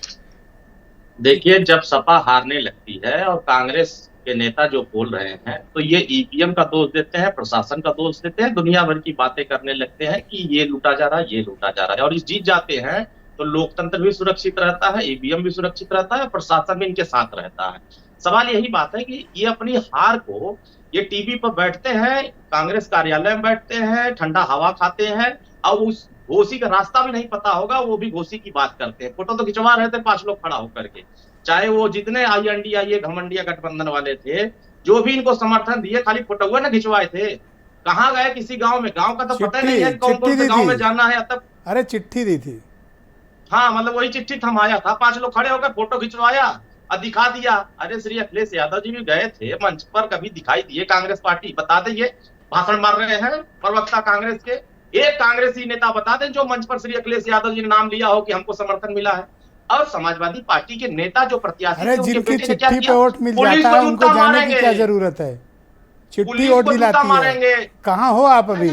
देखिए, जब सपा हारने लगती है और कांग्रेस के नेता जो बोल रहे हैं, तो ये ईवीएम का दोष देते हैं, प्रशासन का दोष देते हैं, दुनिया भर की बातें करने लगते हैं कि ये लूटा जा रहा है, ये लूटा जा रहा है। और इस जीत जाते हैं तो लोकतंत्र भी सुरक्षित रहता है, ईवीएम भी सुरक्षित रहता है, प्रशासन भी इनके साथ रहता है। सवाल यही बात है कि ये अपनी हार को, ये टीवी पर बैठते हैं, कांग्रेस कार्यालय में बैठते हैं, ठंडा हवा खाते हैं, और उस घोसी का रास्ता भी नहीं पता होगा, वो भी घोसी की बात करते हैं। फोटो तो खिंचवा रहे थे 5 लोग खड़ा होकर के, चाहे वो जितने INDIA घमंडिया गठबंधन वाले थे, जो भी इनको समर्थन दिए, खाली फोटो ना खिंचवाए थे। कहाँ गए किसी गांव में? गांव का तो पता नहीं है कौन कौन से गांव में जाना है तब। अरे चिट्ठी दी थी। हाँ, मतलब वही चिट्ठी थमाया था, 5 लोग खड़े होकर फोटो खिंचवाया और दिखा दिया। अरे श्री अखिलेश यादव जी भी गए थे मंच पर, कभी दिखाई दिए कांग्रेस पार्टी? बता दें, ये भाषण मार रहे हैं प्रवक्ता कांग्रेस के। एक कांग्रेसी नेता बता दें जो मंच पर श्री अखिलेश यादव जी ने नाम लिया हो कि हमको समर्थन मिला है। और समाजवादी पार्टी के नेता जो प्रत्याशी अरे जिनकी चिट्ठी पे वोट मिल जाता है उनको जाने की क्या जरूरत है? चिट्ठी वोट दिलाती है। कहाँ हो आप अभी?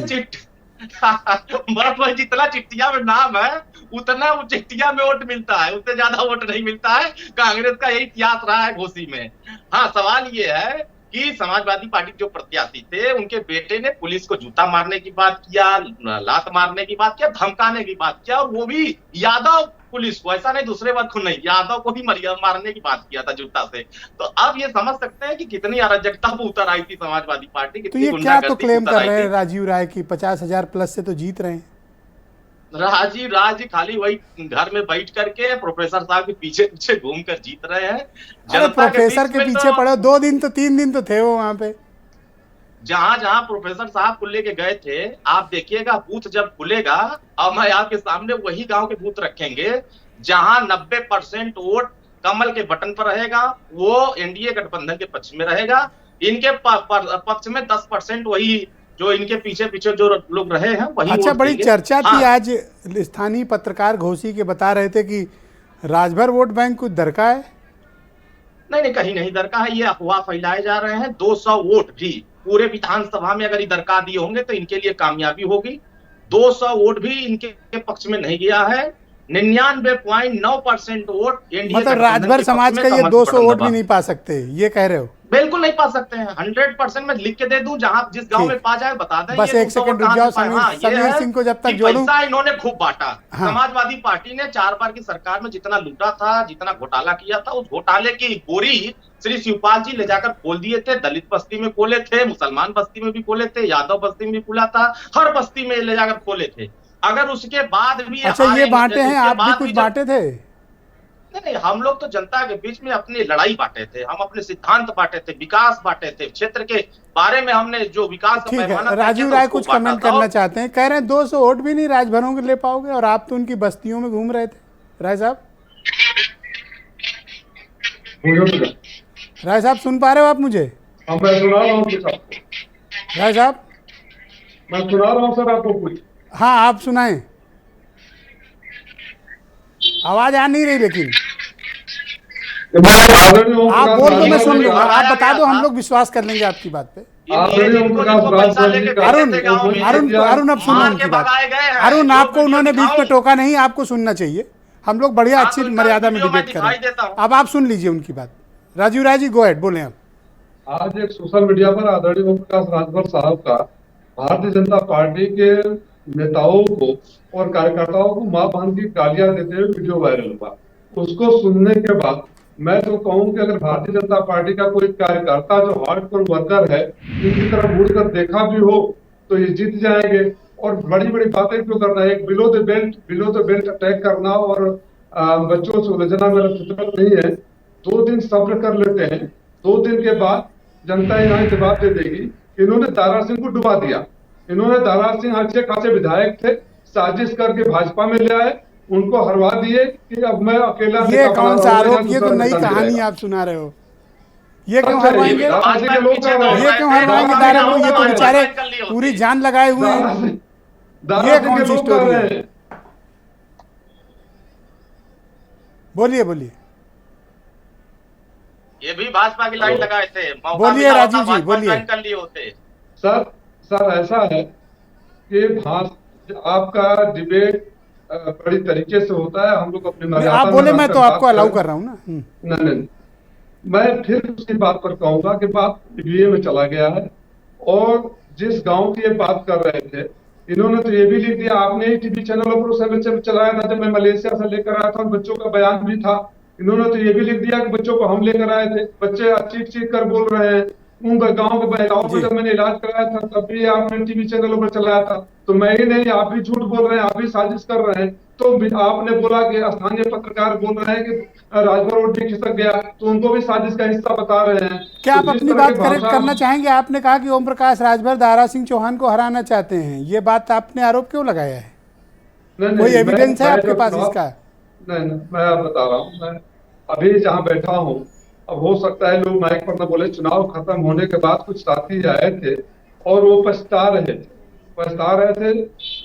बर्फ में जितना चिट्ठिया में नाम है उतना वो चिट्ठिया में वोट मिलता है, उससे ज्यादा वोट नहीं मिलता है। कांग्रेस का यही इतिहास रहा है घोसी में। हाँ, सवाल ये है कि समाजवादी पार्टी जो प्रत्याशी थे, उनके बेटे ने पुलिस को जूता मारने की बात किया, लात मारने की बात किया, धमकाने की बात किया, और वो भी यादव पुलिस को, ऐसा नहीं दूसरे वर्ग को नहीं, यादव को ही मारने की बात किया था जूता से। तो अब ये समझ सकते हैं कि कितनी अराजकता वो उतर आई थी समाजवादी पार्टी। तो ये क्या तो क्लेम कर रहे हैं राजीव राय की 50,000 प्लस से तो जीत रहे हैं? राजीव राय जी खाली वही घर में बैठ करके प्रोफेसर साहब के पीछे पीछे घूम कर जीत रहे हैं। अरे प्रोफेसर के पीछे पड़े 2 दिन तो 3 दिन तो थे वो वहां पे। जहां जहां प्रोफेसर साहब को लेके गए थे, आप देखिएगा बूथ जब खुलेगा, और मैं आपके सामने वही गांव के बूथ रखेंगे जहां 90% वोट कमल के बटन पर रहेगा, वो एनडीए गठबंधन के पक्ष में रहेगा। इनके पक्ष में 10% वही जो इनके पीछे पीछे जो लोग रहे हैं वही। अच्छा, बड़ी चर्चा थी आज, स्थानीय पत्रकार घोसी के बता रहे थे कि राजभर वोट बैंक कुछ दरका है। नहीं, कहीं नहीं दरका है, ये अफवाह फैलाए जा रहे हैं। 200 वोट भी पूरे विधानसभा में अगर दरका दिए होंगे तो इनके लिए कामयाबी होगी। 200 वोट भी इनके पक्ष में नहीं गया है। 99.9% वोट एनडीए, मतलब राजभर समाज का ये 200 वोट भी नहीं पा सकते, ये कह रहे हो? बिल्कुल नहीं पा सकते हैं। 100% में लिख के दे दूं, जहां जिस गांव में पा जाए बता दें। बस एक सेकंड रुक जाओ, समीर सिंह को जब तक जोड़ूं। पैसा इन्होंने खूब बांटा। हाँ। समाजवादी पार्टी ने 4 बार की सरकार में जितना लूटा था, जितना घोटाला किया था, उस घोटाले की बोरी श्री शिवपाल जी ले जाकर खोल दिए थे। दलित बस्ती में खोले थे, मुसलमान बस्ती में भी खोले थे, यादव बस्ती में भी खुला था, हर बस्ती में ले जाकर खोले थे। अगर उसके बाद भी अच्छा ये बांटे हैं, आप भी कुछ बांटे थे? नहीं, हम लोग तो जनता के बीच में अपनी लड़ाई बांटे थे, हम अपने सिद्धांत बांटे थे, विकास बांटे थे, क्षेत्र के बारे में हमने जो विकास का पैमाना। राजीव राय कुछ कमेंट करना चाहते हैं, कह रहे हैं 200 वोट भी नहीं राजभरों के ले पाओगे, और आप तो उनकी बस्तियों में घूम रहे थे। राय साहब सुन पा रहे हो आप मुझे? मैं सुना रहा हूँ राय साहब, मैं सुना रहा हूँ सर आपको कुछ। हाँ आप सुनाएं, आवाज आ नहीं रही लेकिन आप बोल दो, मैं सुन लूंगा। आप बता दो, हम लोग विश्वास कर लेंगे आपकी बात पे। अरुण अब सुनो उनकी बात। अरुण आपको उन्होंने बीच में टोका नहीं, आपको सुनना चाहिए। हम लोग बढ़िया हाँ, अच्छी तो इनका मर्यादा में वीडियो मैं डिबेट कर दिखाई रहे देता हैं। हूँ। अब आप सुन लीजिए उनकी बात। राजीव राय जी, गो अहेड, बोले आप। आज एक सोशल मीडिया पर आदरणीय ओम प्रकाश राजभर साहब का भारतीय जनता पार्टी के नेताओं को और कार्यकर्ताओं को मां बहन की गालियां देते हुए वीडियो वायरल हुआ। उसको सुनने के बाद मैं तो कहूं कि अगर भारतीय जनता पार्टी का कोई कार्यकर्ता जो हार्डकोर वर्कर है, इनकी तरफ मुड़ कर देखा भी हो तो ये जीत जाएंगे। और बड़ी बड़ी बातें क्यों करना है? एक बिलो द बेल्ट अटैक करना और बच्चों से उलझना मेरा फितरत नहीं है। 2 दिन सब्र कर लेते हैं, 2 दिन के बाद जनता यहाँ जवाब दे देगी। इन्होंने दारा सिंह को डुबा दिया। इन्होंने दारा सिंह अच्छे खासे विधायक थे, साजिश करके भाजपा में ले आए, उनको हरवा दिए कि अब मैं अकेला ये कौन सा आरोप? ये तो नई कहानी आप सुना रहे हो। ये क्यों हरवाएंगे? ये क्यों हरवाएंगे दारा को? ये तो बेचारे पूरी जान लगाए हुए हैं। ये कौन सी स्टोरी है? बोलिए बोलिए। ये भी भाजपा की लाइन लगाए थे। मौका बोलिए मिला होता, राजीव जी, भाजपा बोलिए। ज्वाइन कर लिए होते। सर ऐसा है कि आपका डिबेट बड़ी तरीके से होता है। हम लोग अपने मर्यादा आप में बोले, मैं रहकर तो बात आपको अलाउ करें। कर रहा हूँ ना। नहीं, मैं फिर उसी बात पर कहूंगा कि बात ईवीएम में चला गया है। और जिस गांव की ये बात कर रहे थे, इन्होंने तो ये भी लिख दिया, आपने ही टीवी चैनलों पर उस समय चलाया था जब मैं मलेशिया से लेकर आया था, बच्चों का बयान भी था। इन्होंने तो ये भी लिख दिया कि बच्चों को हम लेकर आए थे। बच्चे चीख चीख कर बोल रहे हैं। उन गाँव के महिलाओं को जब मैंने इलाज कराया था तब भी आपने टीवी चैनलों पर चलाया था। तो मैं ही नहीं, आप भी झूठ बोल रहे हैं, आप भी साजिश कर रहे हैं। तो आपने बोला कि स्थानीय पत्रकार बोल रहे हैं कि राजभर रोड भी खिसक गया, तो उनको भी साजिश का हिस्सा बता रहे हैं। क्या आप तो जिस अपनी तरह बात की करेक्ट भाषा- करना चाहेंगे? आपने कहा कि ओम प्रकाश राजभर दारा सिंह चौहान को हराना चाहते हैं। ये बात आपने आरोप क्यों लगाया है? नहीं, कोई मैं- एविडेंस है मैं आपके जो पास चुनाव- इसका? नहीं, मैं आप बता रहा हूँ। मैं अभी जहाँ बैठा हूँ, अब हो सकता है लोग माइक पर न बोले, चुनाव खत्म होने के बाद कुछ साथी आए थे और वो पछता रहे थे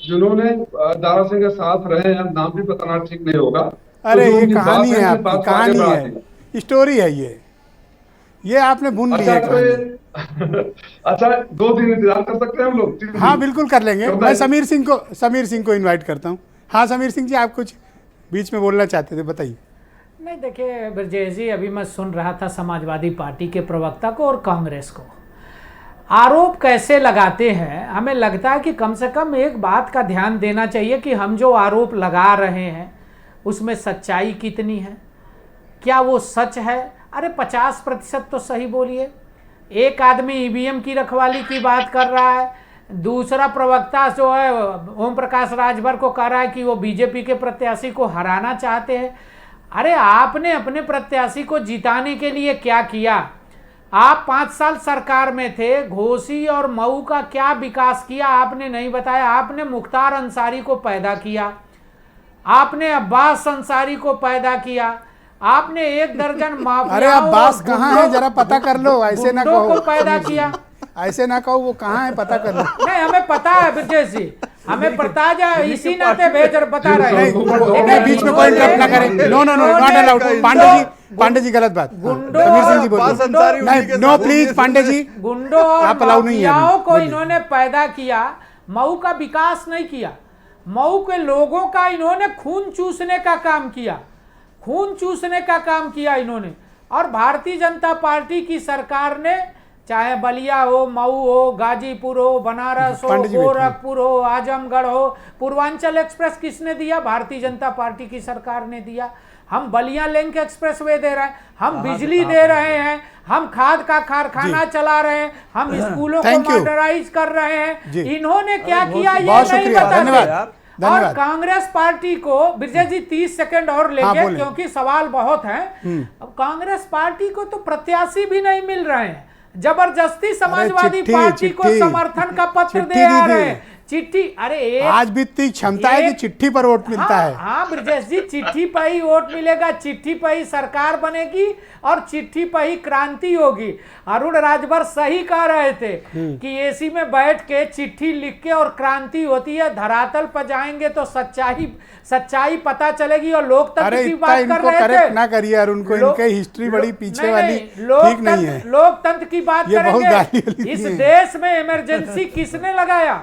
जिन्होंने दारा सिंह के साथ रहे हैं। नाम भी बताना ठीक नहीं होगा। अरे तो जो ये उनकी कहानी बात है, उनकी बात आपकी को आगे कहानी बढ़ा दी। है, स्टोरी है ये आपने बुन ली अच्छा है तो कहानी। अच्छा 2 दिन इंतजार कर सकते हैं हम लोग? 3 हाँ दिन? बिल्कुल कर लेंगे। क्यों मैं भाई? समीर सिंह को इनवाइट करता हूँ। हाँ समीर सिंह जी, आप कुछ बीच में बोलना चाहते थे, बताइए। नहीं देखिए ब्रजेश जी, अभी मैं सुन रहा था समाजवादी पार्टी के प्रवक्ता को और कांग्रेस को। आरोप कैसे लगाते हैं, हमें लगता है कि कम से कम एक बात का ध्यान देना चाहिए कि हम जो आरोप लगा रहे हैं उसमें सच्चाई कितनी है, क्या वो सच है। अरे 50% तो सही बोलिए। एक आदमी ईवीएम की रखवाली की बात कर रहा है, दूसरा प्रवक्ता जो है ओम प्रकाश राजभर को कह रहा है कि वो बीजेपी के प्रत्याशी को हराना चाहते हैं। अरे आपने अपने प्रत्याशी को जिताने के लिए क्या किया? आप 5 साल सरकार में थे, घोसी और मऊ का क्या विकास किया आपने नहीं बताया। आपने मुख्तार अंसारी को पैदा किया, आपने अब्बास अंसारी को पैदा किया, आपने 1 दर्जन माफियाओं अरे अब्बास कहाँ है, जरा पता कर लो। ऐसे ना गुंडों कहो, को पैदा किया। ऐसे ना कहो, वो कहाँ है पता कर लो। नहीं हमें पता है ब्रजेश जी, हमें पता जा इसी नाते भेज और बता रहे हैं। नहीं, बीच में कोई इंटरप्ट ना करें। No not allowed. Pandey ji गलत बात। समीर सिंह जी बोलिए। नो प्लीज पांडे जी, गुंडों और आप अलाउ नहीं है माफियाओं अभी। को इन्होंने पैदा किया, मऊ का विकास नहीं किया। मऊ के लोगों का इन्होंने खून चूसने का काम किया, खून चूसने का काम किया इन्होंने। और भारतीय जनता पार्टी की सरकार ने, चाहे बलिया हो, मऊ हो, गाजीपुर हो, बनारस हो, गोरखपुर हो, आजमगढ़ हो, पूर्वांचल एक्सप्रेस किसने दिया? भारतीय जनता पार्टी की सरकार ने दिया। हम बलिया लिंक एक्सप्रेसवे दे रहे हैं, हम बिजली दे रहे हैं, हम खाद का कारखाना चला रहे हैं, हम स्कूलों को मॉडर्नाइज कर रहे हैं। इन्होंने क्या किया ये नहीं बताते। और कांग्रेस पार्टी को, ब्रजेश जी 30 सेकंड और लेंगे क्योंकि सवाल बहुत हैं। अब कांग्रेस पार्टी को तो प्रत्याशी भी नहीं मिल रहे हैं, जबरदस्ती समाजवादी पार्टी को समर्थन का पत्र दे आ रहे हैं। चिट्ठी, अरे आज भी इतनी क्षमता है कि चिट्ठी पर वोट मिलता है। हाँ ब्रजेश जी, चिट्ठी पर ही वोट मिलेगा, चिट्ठी पर ही सरकार बनेगी और चिट्ठी पर ही क्रांति होगी। अरुण राजभर सही कह रहे थे कि एसी में बैठ के चिट्ठी लिख के और क्रांति होती है, धरातल पर जाएंगे तो सच्चाई पता चलेगी। और लोकतंत्र की बात कर रहे थे ना करिए अरुण को, इनके हिस्ट्री बड़ी पीछे वाली ठीक नहीं है। लोकतंत्र की बात करेंगे। इस देश में इमरजेंसी किसने लगाया?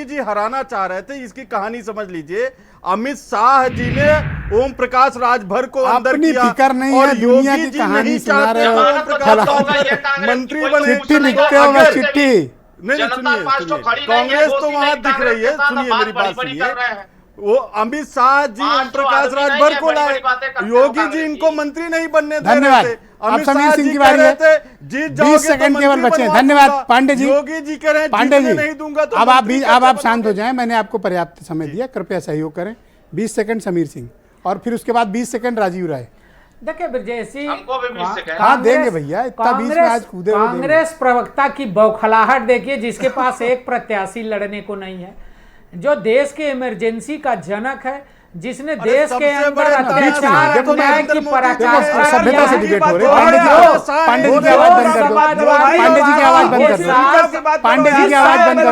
योगी जी हराना चाह रहे थे, इसकी कहानी समझ लीजिए। अमित शाह जी ने ओम प्रकाश राजभर को अंदर अपनी किया फिक्र नहीं और है, दुनिया योगी की जी कहानी नहीं सुना चाहते रहे हो। ओम प्रकाश राजभर मंत्री बने। चिट्ठी लिखते हो बस चिट्ठी। नहीं सुनिए, कांग्रेस तो वहां दिख रही है। सुनिए मेरी बात सुनिए, वो अमित शाह जी ओम प्रकाश राजभर को लाए, योगी जी इनको मंत्री नहीं बनने दे रहे धन्यवाद। थे। अब अमित समीर शाह सिंह जी की कह बारी रहे है। थे जीत 20 जाओगे तो सेकंड केवल मंत्री बचे हैं। बनवा धन्यवाद दूंगा। पांडे जी। योगी जी कह रहे हैं पांडे जीतने जी, नहीं दूंगा तो अब मंत्री आप कैसे शांत हो बनोगे? जाएं। मैंने आपको पर्याप्त समय दिया, कृपया सहयोग करें। 20 सेकंड समीर सिंह। और फिर उसके बाद 20 सेकंड राजीव राय। देखिए ब्रजेश जी, हमको भी 20 सेकंड। हाँ देंगे भैया, इतना बीच में आज कूदे हुए देंगे। कांग्रेस प्रवक्ता की बौखलाहट देखिए, जिसके पास एक प्रत्याशी लड़ने को नहीं है, जो देश के इमरजेंसी का जनक है, जिसने देश के अंदर अत्याचार अन्याय की पराकाष्ठा सभ्यता से की डिबेट हो रही है। है। पांडे जी की आवाज बंद कर दो, पांडे जी की आवाज बंद कर दो, पांडे जी की आवाज बंद करो,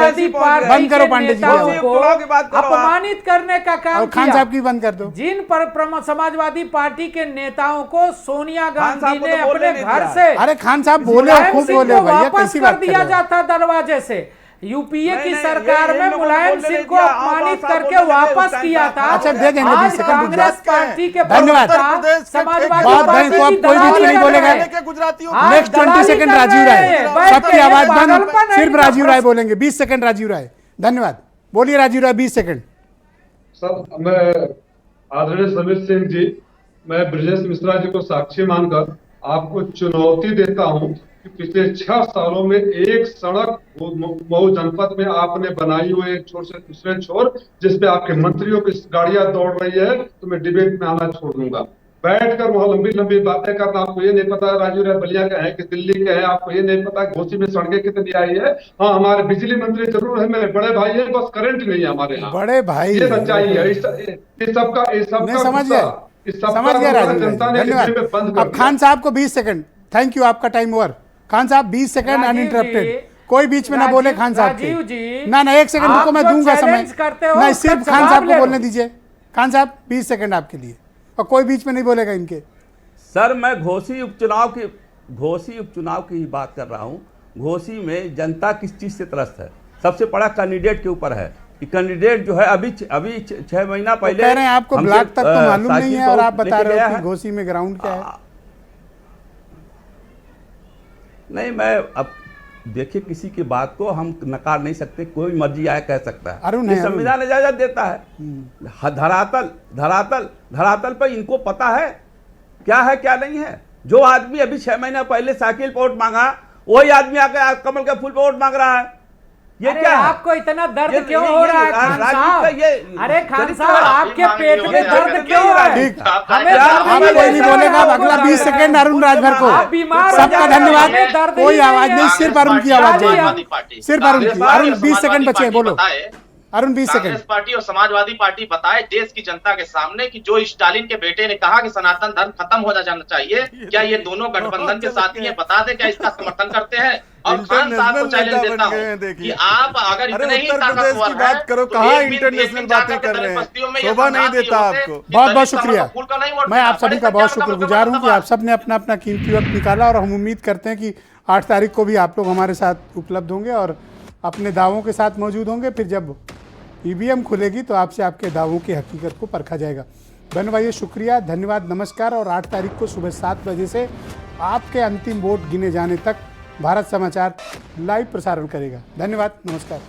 बंद करो पांडे जी की आवाज, अपमानित करने का काम और खान किया। साहब की बंद कर दो। जिन पर समाजवादी पार्टी के नेताओं को सोनिया गांधी साहब को ने तो बोलने अपने नहीं घर दिया। से अरे खान साहब बोले, मुलायम खूब सिंह बोले को भैया, वापस कैसी कर बात कर दिया रहे हो? जाता दरवाजे से। यूपीए नहीं, की नहीं, सरकार ये में लोगों मुलायम बोलने सिंह नहीं को दिया। अपमानित साहब करके बोलने वापस नहीं किया था। अच्छा, दे देंगे आज 20 सेकंड, कांग्रेस पार्टी के धन्यवाद। प्रवक्ता समाजवादी बहुत पार्टी बैंक को की अब कोई बीच में दलाली नहीं कर बोलेगा। रहे हैं। आज नेक्स्ट 20 दलाली सेकंड कर राजीव रहे राय, हैं। बैठ सबकी के आवाज पागलपन बंद, है सिर्फ इनका। राजीव राय बोलेंगे। 20 सेकंड राजीव राय, धन्यवाद। बोलिए राजीव राय, 20 सेकंड। सर, मैं आदरणीय समीर सिंह जी, मैं ब्रजेश मिश्रा जी को साक्षी मानकर आपको चुनौती देता हूं कि पिछले 6 सालों में एक सड़क मऊ जनपद में आपने बनाई हुई, एक छोर से दूसरे छोर, जिसपे आपके मंत्रियों की गाड़ियां दौड़ रही है, तो मैं डिबेट में आना छोड़ दूंगा। बैठकर वहां लंबी लंबी बातें करना, आपको ये नहीं पता राजीव राय बलिया का है कि दिल्ली के है, आपको ये नहीं पता घोसी में सड़कें कितनी आई है। हाँ, हमारे बिजली मंत्री जरूर है, मेरे बड़े भाई है, बस करंट नहीं है हमारे यहाँ। बड़े भाई, ये सच्चाई है। इस सबका नहीं समझ गए, समझ गया राजीव राय, धन्यवाद। अब खान साहब को 20 सेकंड, थैंक यू, आपका टाइम ओवर। खान साहब 20 सेकंड अनइंटरप्टेड, कोई बीच में ना बोले खान साहब के। ना 1 सेकंड रुको, मैं दूंगा समय, नहीं सिर्फ खान साहब को बोलने दीजिए। खान साहब 20 सेकंड आपके लिए, और कोई बीच में नहीं बोलेगा इनके। सर, मैं घोसी उपचुनाव की बात कर रहा हूं। घोसी में जनता किस चीज से त्रस्त है, सबसे बड़ा कैंडिडेट के ऊपर है कि कैंडिडेट जो है अभी 6 महीना पहले कह रहे हैं आपको ब्लॉक तक तो मालूम नहीं है, और आप बता रहे हो कि है। घोसी में ग्राउंड क्या है। नहीं, मैं अब देखिए, किसी की बात को हम नकार नहीं सकते, कोई मर्जी आया कह सकता है, अरुण ये है, संविधान इजाजत देता है। धरातल पर इनको पता है क्या है क्या नहीं है। जो आदमी अभी 6 महीना पहले साइकिल पे वोट मांगा, वही आदमी आके कमल के फूल पे वोट मांग रहा है। ये क्या है? आपको इतना दर्द क्यों हो रहा है खान साहब? अरे खान साहब, आपके पेट में दर्द क्यों है? ठीक, हमें अब कोई नहीं बोलेगा। अगला 20 सेकंड अरुण राजभर को, सबका धन्यवाद। कोई आवाज नहीं, सिर्फ अरुण की आवाज जाएगी, सिर्फ अरुण की। अरुण 20 सेकंड बचे, बोलो अरुण, 20 सेकंड। कांग्रेस पार्टी और समाजवादी पार्टी बताए देश की जनता के सामने कि जो स्टालिन के बेटे ने कहा कि सनातन धर्म खत्म हो जाना चाहिए, क्या ये दोनों गठबंधन के साथी हैं? बता दे, क्या इसका समर्थन करते हैं? और खान साहब को चैलेंज देता हूं कि आप अगर इतने ही ताकतवर हैं, बात करो, कहाँ इंटरनेशनल बातें कर रहे हैं, शोभा नहीं देता आपको। बहुत बहुत शुक्रिया, मैं आप सभी का बहुत शुक्रगुजार हूँ कि आप सब ने अपना अपना कीमती वक्त निकाला, और हम उम्मीद करते हैं कि 8 तारीख को भी आप लोग हमारे साथ उपलब्ध होंगे और अपने दावों के साथ मौजूद होंगे। फिर जब ईवीएम खुलेगी तो आपसे आपके दावों की हकीकत को परखा जाएगा। बहन भाइयों, शुक्रिया, धन्यवाद, नमस्कार। और 8 तारीख को सुबह 7 बजे से आपके अंतिम वोट गिने जाने तक भारत समाचार लाइव प्रसारण करेगा। धन्यवाद, नमस्कार।